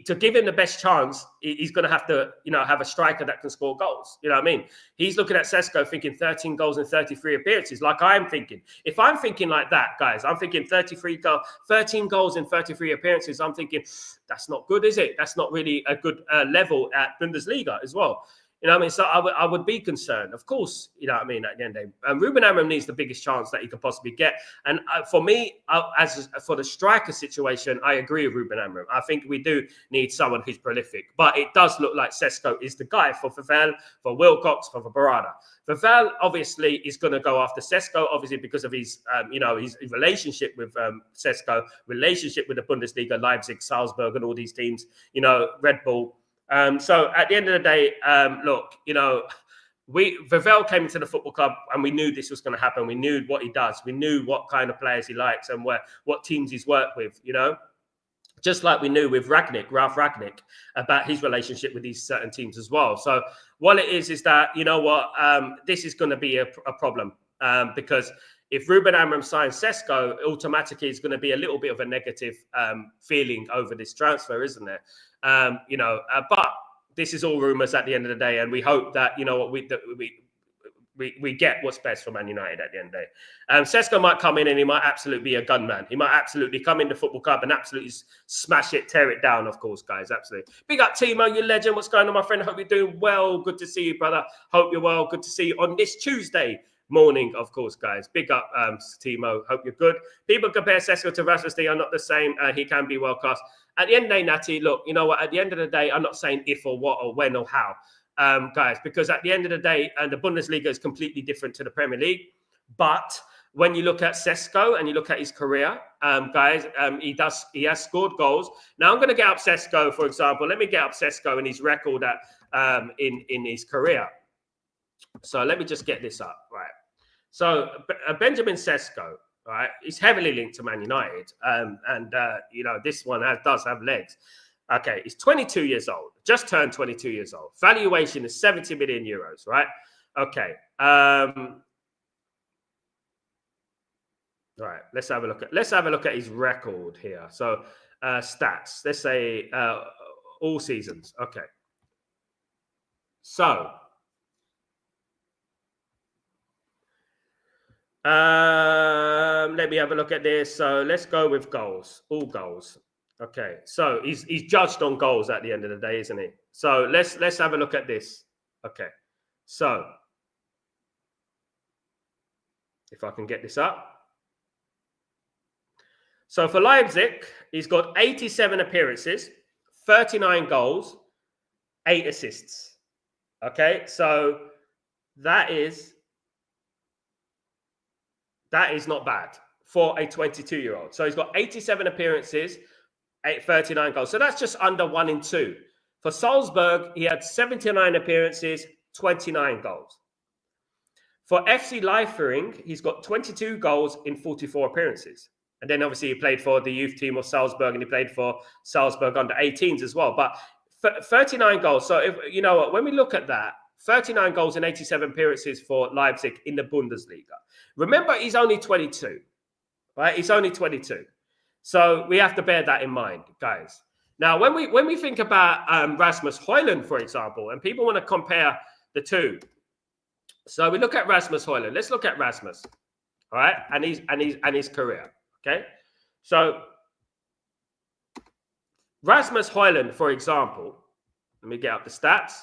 to give him the best chance, he's going to have to, have a striker that can score goals. You know what I mean? He's looking at SESKO thinking 13 goals and 33 appearances, like I'm thinking. If I'm thinking like that, guys, I'm thinking 13 goals and 33 appearances. I'm thinking that's not good, is it? That's not really a good level at Bundesliga as well. You know what I mean? So I would be concerned, of course, you know what I mean, at the end of the day. Ruben Amorim needs the biggest chance that he could possibly get. And for me, for the striker situation, I agree with Ruben Amorim. I think we do need someone who's prolific. But it does look like SESKO is the guy for Vivel, for Wilcox, for Barada. Vivel, obviously, is going to go after SESKO, obviously, because of his, his relationship with SESKO, relationship with the Bundesliga, Leipzig, Salzburg, and all these teams, Red Bull. So at the end of the day, look, Vivel came into the football club and we knew this was going to happen. We knew what he does. We knew what kind of players he likes and what teams he's worked with, just like we knew with Ralph Ragnick, about his relationship with these certain teams as well. So what it is that, this is going to be a problem because if Ruben Amorim signs SESKO, automatically it's going to be a little bit of a negative feeling over this transfer, isn't it? But this is all rumours at the end of the day, and we hope that we get what's best for Man United at the end of the day. SESKO might come in and he might absolutely be a gunman. He might absolutely come in the football club and absolutely smash it, tear it down, of course, guys. Absolutely. Big up, Timo, you legend. What's going on, my friend? Hope you're doing well. Good to see you, brother. Hope you're well. Good to see you on this Tuesday morning, of course, guys. Big up, Timo. Hope you're good. People compare SESKO to Rasmus. They are not the same. He can be world class. At the end of the day, Natty, look, you know what? At the end of the day, I'm not saying if or what or when or how, guys, because at the end of the day, the Bundesliga is completely different to the Premier League. But when you look at SESKO and you look at his career, guys, he has scored goals. Now I'm going to get up SESKO, for example. Let me get up SESKO and his record in his career. So let me just get this up, right? So Benjamin SESKO, right, is heavily linked to Man United, this one does have legs. Okay, he's 22 years old, just turned 22 years old. Valuation is 70 million euros, right? Okay. Right, let's have a look at his record here. So stats, let's say all seasons. Okay. So let me have a look at this. So let's go with goals, all goals. Okay, so he's judged on goals at the end of the day, isn't he? So let's have a look at this. Okay, so if I can get this up. So for Leipzig, he's got 87 appearances, 39 goals, 8 assists. Okay, so that is not bad for a 22-year-old. So he's got 87 appearances, 39 goals. So that's just under 1 in 2. For Salzburg, he had 79 appearances, 29 goals. For FC Liefering, he's got 22 goals in 44 appearances. And then obviously he played for the youth team of Salzburg, and he played for Salzburg under 18s as well. But 39 goals. So if you know what, when we look at that, 39 goals in 87 appearances for Leipzig in the Bundesliga. Remember, he's only 22, right? He's only 22. So we have to bear that in mind, guys. Now, when we think about Rasmus Højlund, for example, and people want to compare the two. So we look at Rasmus Højlund. Let's look at Rasmus, all right, and his career. Okay, so Rasmus Højlund, for example, let me get up the stats.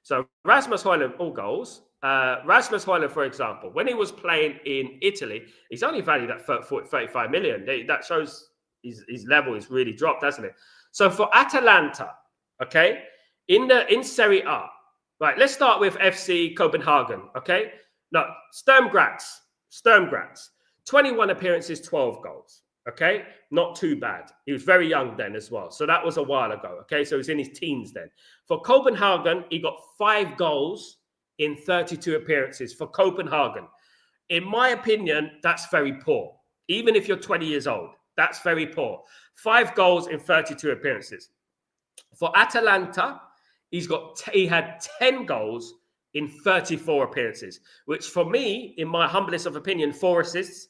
So Rasmus Højlund, all goals. Rasmus Højlund, for example, when he was playing in Italy, he's only valued at 35 million. That shows his level is really dropped, hasn't it? So for Atalanta, okay, in Serie A, right, let's start with FC Copenhagen, okay? No, Sturm Graz, 21 appearances, 12 goals, okay? Not too bad. He was very young then as well. So that was a while ago, okay? So he was in his teens then. For Copenhagen, he got 5 goals in 32 appearances for Copenhagen. In my opinion, that's very poor. Even if you're 20 years old, that's very poor. 5 goals in 32 appearances. For Atalanta, he had 10 goals in 34 appearances, which for me, in my humblest of opinion, 4 assists.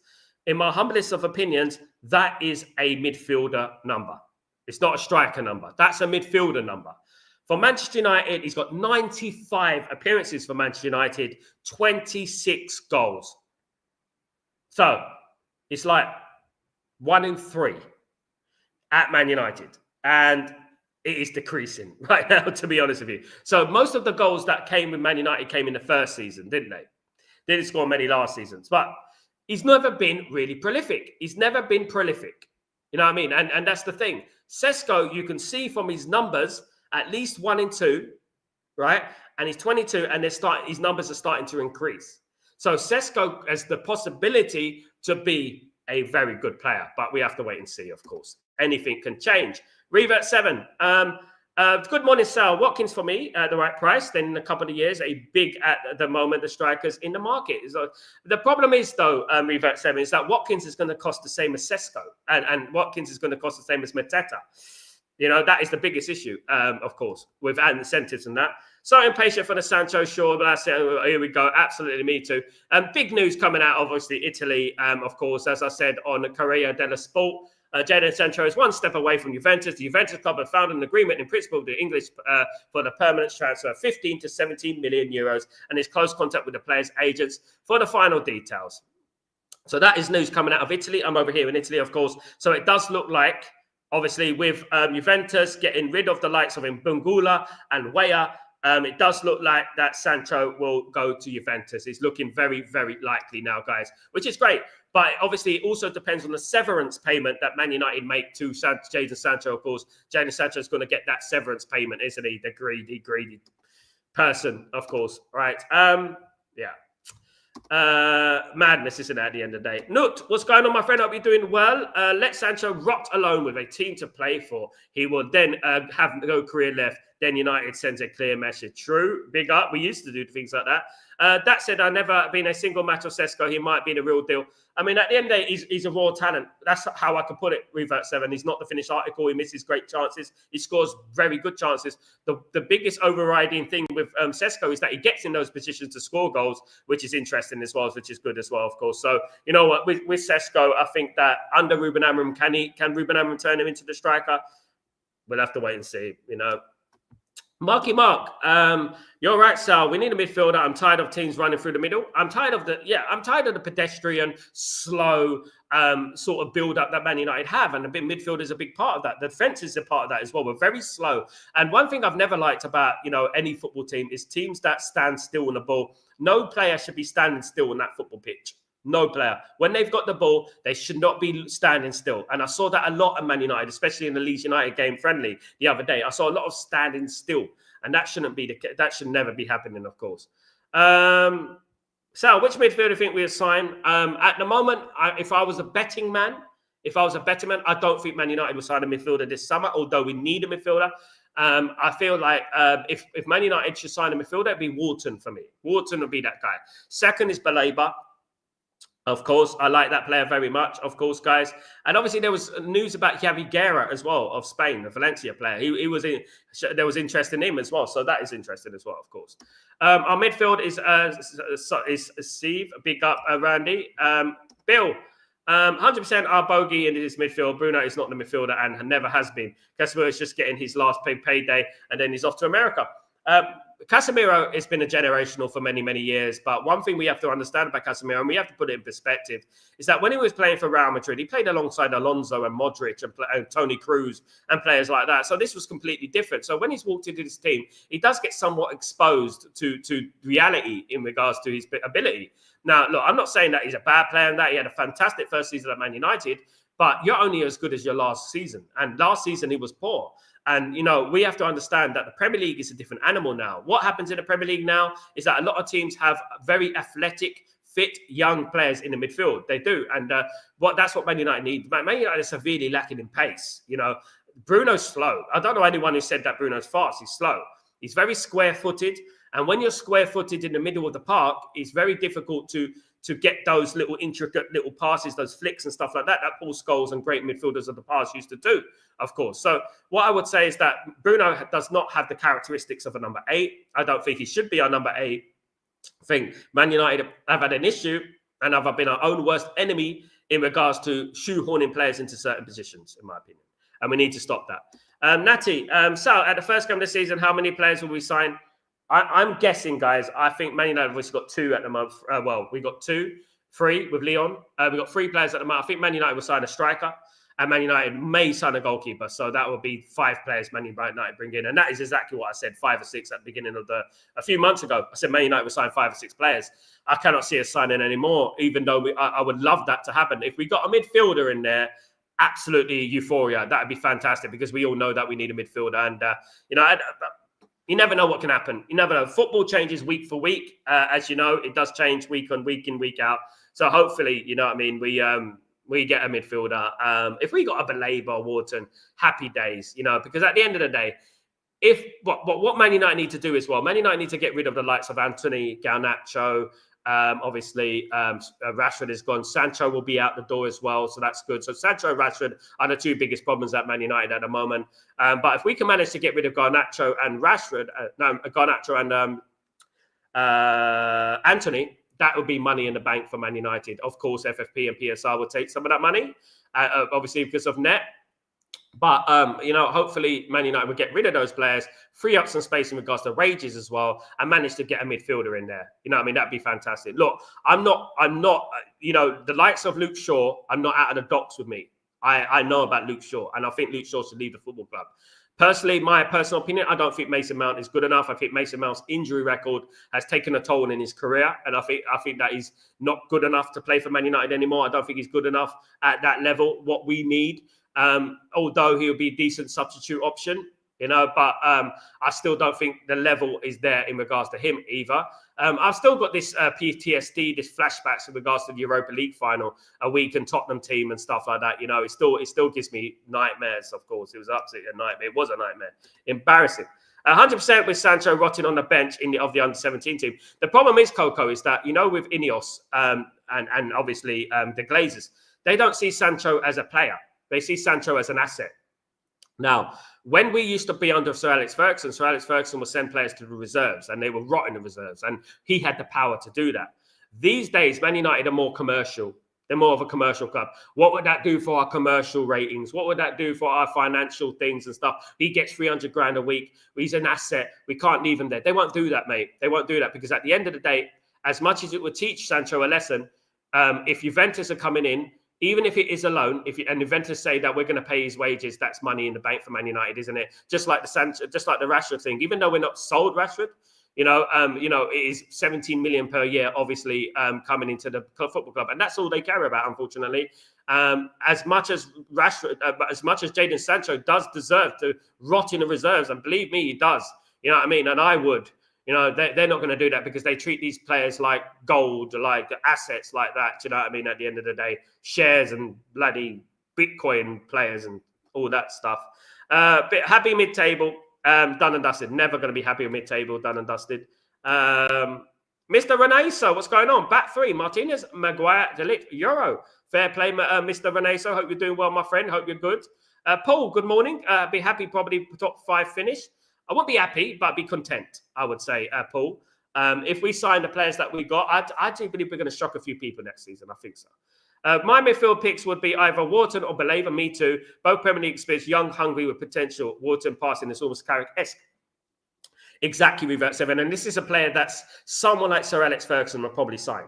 In my humblest of opinions, that is a midfielder number. It's not a striker number. That's a midfielder number. For Manchester United, he's got 95 appearances for Manchester United, 26 goals. So it's like 1 in 3 at Man United. And it is decreasing right now, to be honest with you. So most of the goals that came with Man United came in the first season, didn't they? They didn't score many last seasons. But he's never been really prolific. He's never been prolific. You know what I mean? And that's the thing. SESKO, you can see from his numbers, at least 1 in 2, right? And he's 22, and his numbers are starting to increase. So SESKO has the possibility to be a very good player, but we have to wait and see, of course. Anything can change. Revert 7. Good morning, Sal. Watkins for me at the right price. Then in a couple of years, a big at the moment, the strikers in the market. So the problem is, though, Revert 7, is that Watkins is going to cost the same as SESKO, and Watkins is going to cost the same as Mateta. You know, that is the biggest issue, of course, with incentives and that. So impatient for the Sancho, sure, but that's it. Here we go. Absolutely, me too. Big news coming out, obviously, Italy, of course, as I said on the Corriere dello Sport. Jadon Sancho is 1 step away from Juventus. The Juventus club have found an agreement in principle with the English for the permanent transfer of 15 to 17 million euros and is close contact with the players' agents for the final details. So that is news coming out of Italy. I'm over here in Italy, of course. So it does look like, obviously, with Juventus getting rid of the likes of Mbeumo and Weah, it does look like that Sancho will go to Juventus. It's looking very, very likely now, guys, which is great. But obviously, it also depends on the severance payment that Man United make to Jadon Sancho, of course. Jadon Sancho is going to get that severance payment, isn't he? The greedy person, of course, right? Yeah. Madness, isn't it, at the end of the day? Nut, what's going on, my friend? Hope you're doing well. Let Sancho rot alone with a team to play for. He will then have no career left. Then United sends a clear message. True, big up. We used to do things like that. That said, I've never been a single match of SESKO. He might be the real deal. I mean, at the end of the day, he's a raw talent. That's how I could put it, Revert 7. He's not the finished article. He misses great chances. He scores very good chances. The biggest overriding thing with SESKO is that he gets in those positions to score goals, which is interesting as well, which is good as well, of course. So, you know what, with SESKO, I think that under Ruben Amorim, can Ruben Amorim turn him into the striker? We'll have to wait and see, you know. Marky Mark, you're right, Sal. We need a midfielder. I'm tired of teams running through the middle. I'm tired of the pedestrian, slow sort of build up that Man United have. And the midfield is a big part of that. The defense is a part of that as well. We're very slow. And one thing I've never liked about, you know, any football team is teams that stand still on the ball. No player should be standing still on that football pitch. No player. When they've got the ball, they should not be standing still. And I saw that a lot at Man United, especially in the Leeds United game friendly the other day. I saw a lot of standing still, and that that should never be happening, of course. Sal, which midfielder do you think we assign? At the moment, if I was a betting man, I don't think Man United will sign a midfielder this summer, although we need a midfielder. I feel like if Man United should sign a midfielder, it'd be Wharton for me. Wharton would be that guy. Second is Baleba. Of course, I like that player very much, of course, guys. And obviously, there was news about Javi Guerra as well, of Spain, the Valencia player. There was interest in him as well, so that is interesting as well, of course. Our midfield is Steve, big up Randy. Bill, 100% our bogey in his midfield. Bruno is not the midfielder and never has been. Casemiro is just getting his last payday, and then he's off to America. Casemiro has been a generational for many, many years. But one thing we have to understand about Casemiro, and we have to put it in perspective, is that when he was playing for Real Madrid, he played alongside Alonso and Modric and Toni Kroos and players like that. So this was completely different. So when he's walked into this team, he does get somewhat exposed to reality in regards to his ability. Now, look, I'm not saying that he's a bad player and that he had a fantastic first season at Man United, but you're only as good as your last season. And last season, he was poor. And, we have to understand that the Premier League is a different animal now. What happens in the Premier League now is that a lot of teams have very athletic, fit, young players in the midfield. They do. And that's what Man United need. Man United is severely lacking in pace. Bruno's slow. I don't know anyone who said that Bruno's fast. He's slow. He's very square-footed. And when you're square-footed in the middle of the park, it's very difficult to get those little intricate little passes, those flicks and stuff like that Paul Scholes and great midfielders of the past used to do, of course. So what I would say is that Bruno does not have the characteristics of a number 8. I don't think he should be our number 8. I think Man United have had an issue and have been our own worst enemy in regards to shoehorning players into certain positions, in my opinion. And we need to stop that. Natty, Sal, at the first game of the season, how many players will we sign? I'm guessing, guys. I think Man United have got 2 at the moment. We got 3 with Leon. We got 3 players at the moment. I think Man United will sign a striker, and Man United may sign a goalkeeper. So that will be 5 players Man United bring in, and that is exactly what I said 5 or 6 at the beginning of a few months ago. I said Man United will sign 5 or 6 players. I cannot see us signing any more, even though I would love that to happen. If we got a midfielder in there, absolutely euphoria. That would be fantastic because we all know that we need a midfielder, and you never know what can happen. You never know. Football changes week for week. As you know, it does change week on week in, week out. So hopefully, we get a midfielder. If we got a Baleba or Wharton, happy days, because at the end of the day, what Man United need to do as well, Man United need to get rid of the likes of Anthony, Garnacho. Obviously, Rashford is gone. Sancho will be out the door as well, so that's good. So Sancho and Rashford are the 2 biggest problems at Man United at the moment. But if we can manage to get rid of Garnacho and Garnacho and Anthony, that would be money in the bank for Man United. Of course, FFP and PSR will take some of that money, obviously because of net. But, hopefully Man United will get rid of those players, free up some space in regards to wages as well, and manage to get a midfielder in there. That'd be fantastic. Look, I'm not, the likes of Luke Shaw, I'm not out of the docks with me. I know about Luke Shaw, and I think Luke Shaw should leave the football club. Personally, my personal opinion, I don't think Mason Mount is good enough. I think Mason Mount's injury record has taken a toll in his career, and I think that he's not good enough to play for Man United anymore. I don't think he's good enough at that level, what we need. Although he'll be a decent substitute option, but I still don't think the level is there in regards to him either. I've still got this PTSD, this flashbacks in regards to the Europa League final, a week and Tottenham team and stuff like that. It still gives me nightmares. Of course, it was absolutely a nightmare. It was a nightmare, embarrassing. 100% with Sancho rotting on the bench of the under-17 team. The problem is, Coco, is that with Ineos and obviously the Glazers, they don't see Sancho as a player. They see Sancho as an asset. Now, when we used to be under Sir Alex Ferguson would send players to the reserves, and they were rotting the reserves, and he had the power to do that. These days, Man United are more commercial. They're more of a commercial club. What would that do for our commercial ratings? What would that do for our financial things and stuff? He gets 300 grand a week. He's an asset. We can't leave him there. They won't do that, mate. They won't do that because at the end of the day, as much as it would teach Sancho a lesson, if Juventus are coming in, even if it is a loan, and Juventus say that we're going to pay his wages, that's money in the bank for Man United, isn't it? Just like the Rashford thing. Even though we're not sold Rashford, It is 17 million per year, obviously, coming into the football club, and that's all they care about, unfortunately. As much as Rashford, as much as Jadon Sancho does deserve to rot in the reserves, and believe me, he does. You know what I mean? And I would. They're not going to do that because they treat these players like gold, like assets, like that. You know what I mean? At the end of the day, shares and bloody Bitcoin players and all that stuff. But happy mid-table. Done and dusted. Never going to be happy with mid-table. Done and dusted. Mr. Renaso, what's going on? Back three. Martinez, Maguire, De Ligt, Euro. Fair play, Mr. Renaso. Hope you're doing well, my friend. Hope you're good. Paul, good morning. Be happy, probably top 5 finish. I won't be happy, but I'd be content, I would say, Paul. If we sign the players that we got, I do believe we're going to shock a few people next season. I think so. My midfield picks would be either Wharton or Beleva. Me too. Both Premier League experience, young, hungry with potential. Wharton passing is almost Carrick-esque. Exactly, revert 7. And this is a player that's someone like Sir Alex Ferguson will probably sign.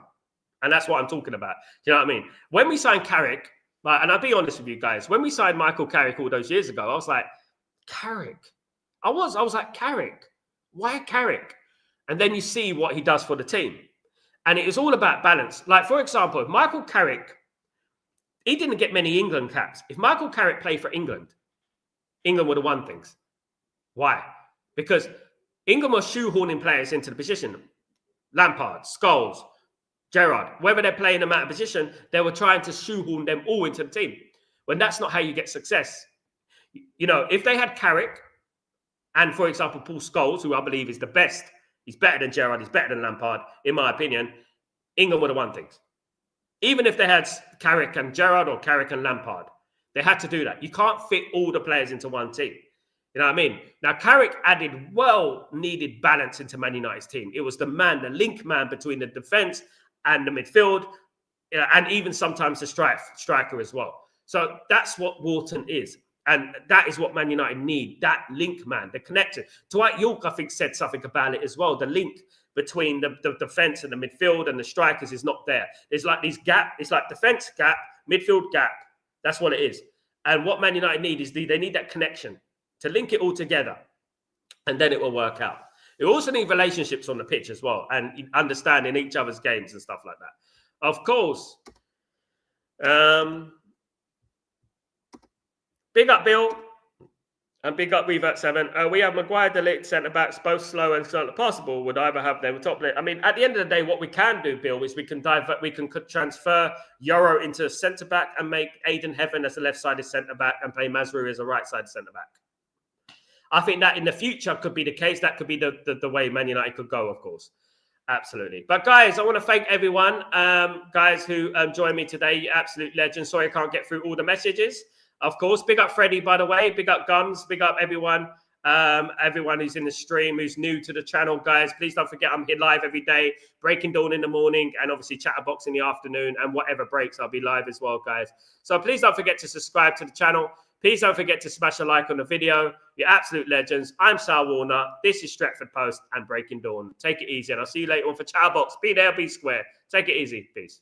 And that's what I'm talking about. Do you know what I mean? When we signed Carrick, and I'll be honest with you guys, when we signed Michael Carrick all those years ago, I was like, Carrick? I was like, Carrick? Why Carrick? And then you see what he does for the team. And it was all about balance. Like, for example, if Michael Carrick, he didn't get many England caps. If Michael Carrick played for England, England would have won things. Why? Because England was shoehorning players into the position. Lampard, Scholes, Gerrard, whether they're playing them out of position, they were trying to shoehorn them all into the team. When that's not how you get success. If they had Carrick and, for example, Paul Scholes, who I believe is the best, he's better than Gerrard, he's better than Lampard, in my opinion, England would have won things. Even if they had Carrick and Gerrard or Carrick and Lampard, they had to do that. You can't fit all the players into one team. You know what I mean? Now, Carrick added well-needed balance into Man United's team. It was the link man between the defence and the midfield, and even sometimes the striker as well. So that's what Wharton is. And that is what Man United need, that link man, the connector. Dwight York, I think, said something about it as well. The link between the defence and the midfield and the strikers is not there. There's like these gap. It's like defence gap, midfield gap. That's what it is. And what Man United need is they need that connection to link it all together. And then it will work out. They also need relationships on the pitch as well and understanding each other's games and stuff like that. Of course. Big up, Bill. And big up, Revert 7. We have Maguire, De Ligt, centre-backs, both slow and slow possible. Would either have them top list. I mean, at the end of the day, what we can do, Bill, is we can transfer Euro into centre-back and make Aiden Heaven as a left-sided centre-back and play Mazraoui as a right-sided centre-back. I think that in the future could be the case. That could be the way Man United could go, of course. Absolutely. But guys, I want to thank everyone, guys, who joined me today. You're absolute legends. Sorry I can't get through all the messages. Of course, big up Freddie, by the way. Big up Gums. Big up everyone. Everyone who's in the stream, who's new to the channel, guys. Please don't forget I'm here live every day. Breaking Dawn in the morning and obviously Chatterbox in the afternoon. And whatever breaks, I'll be live as well, guys. So please don't forget to subscribe to the channel. Please don't forget to smash a like on the video. You're absolute legends. I'm Sal Warner. This is Stretford Post and Breaking Dawn. Take it easy. And I'll see you later on for Chatterbox. Be there, be square. Take it easy. Peace.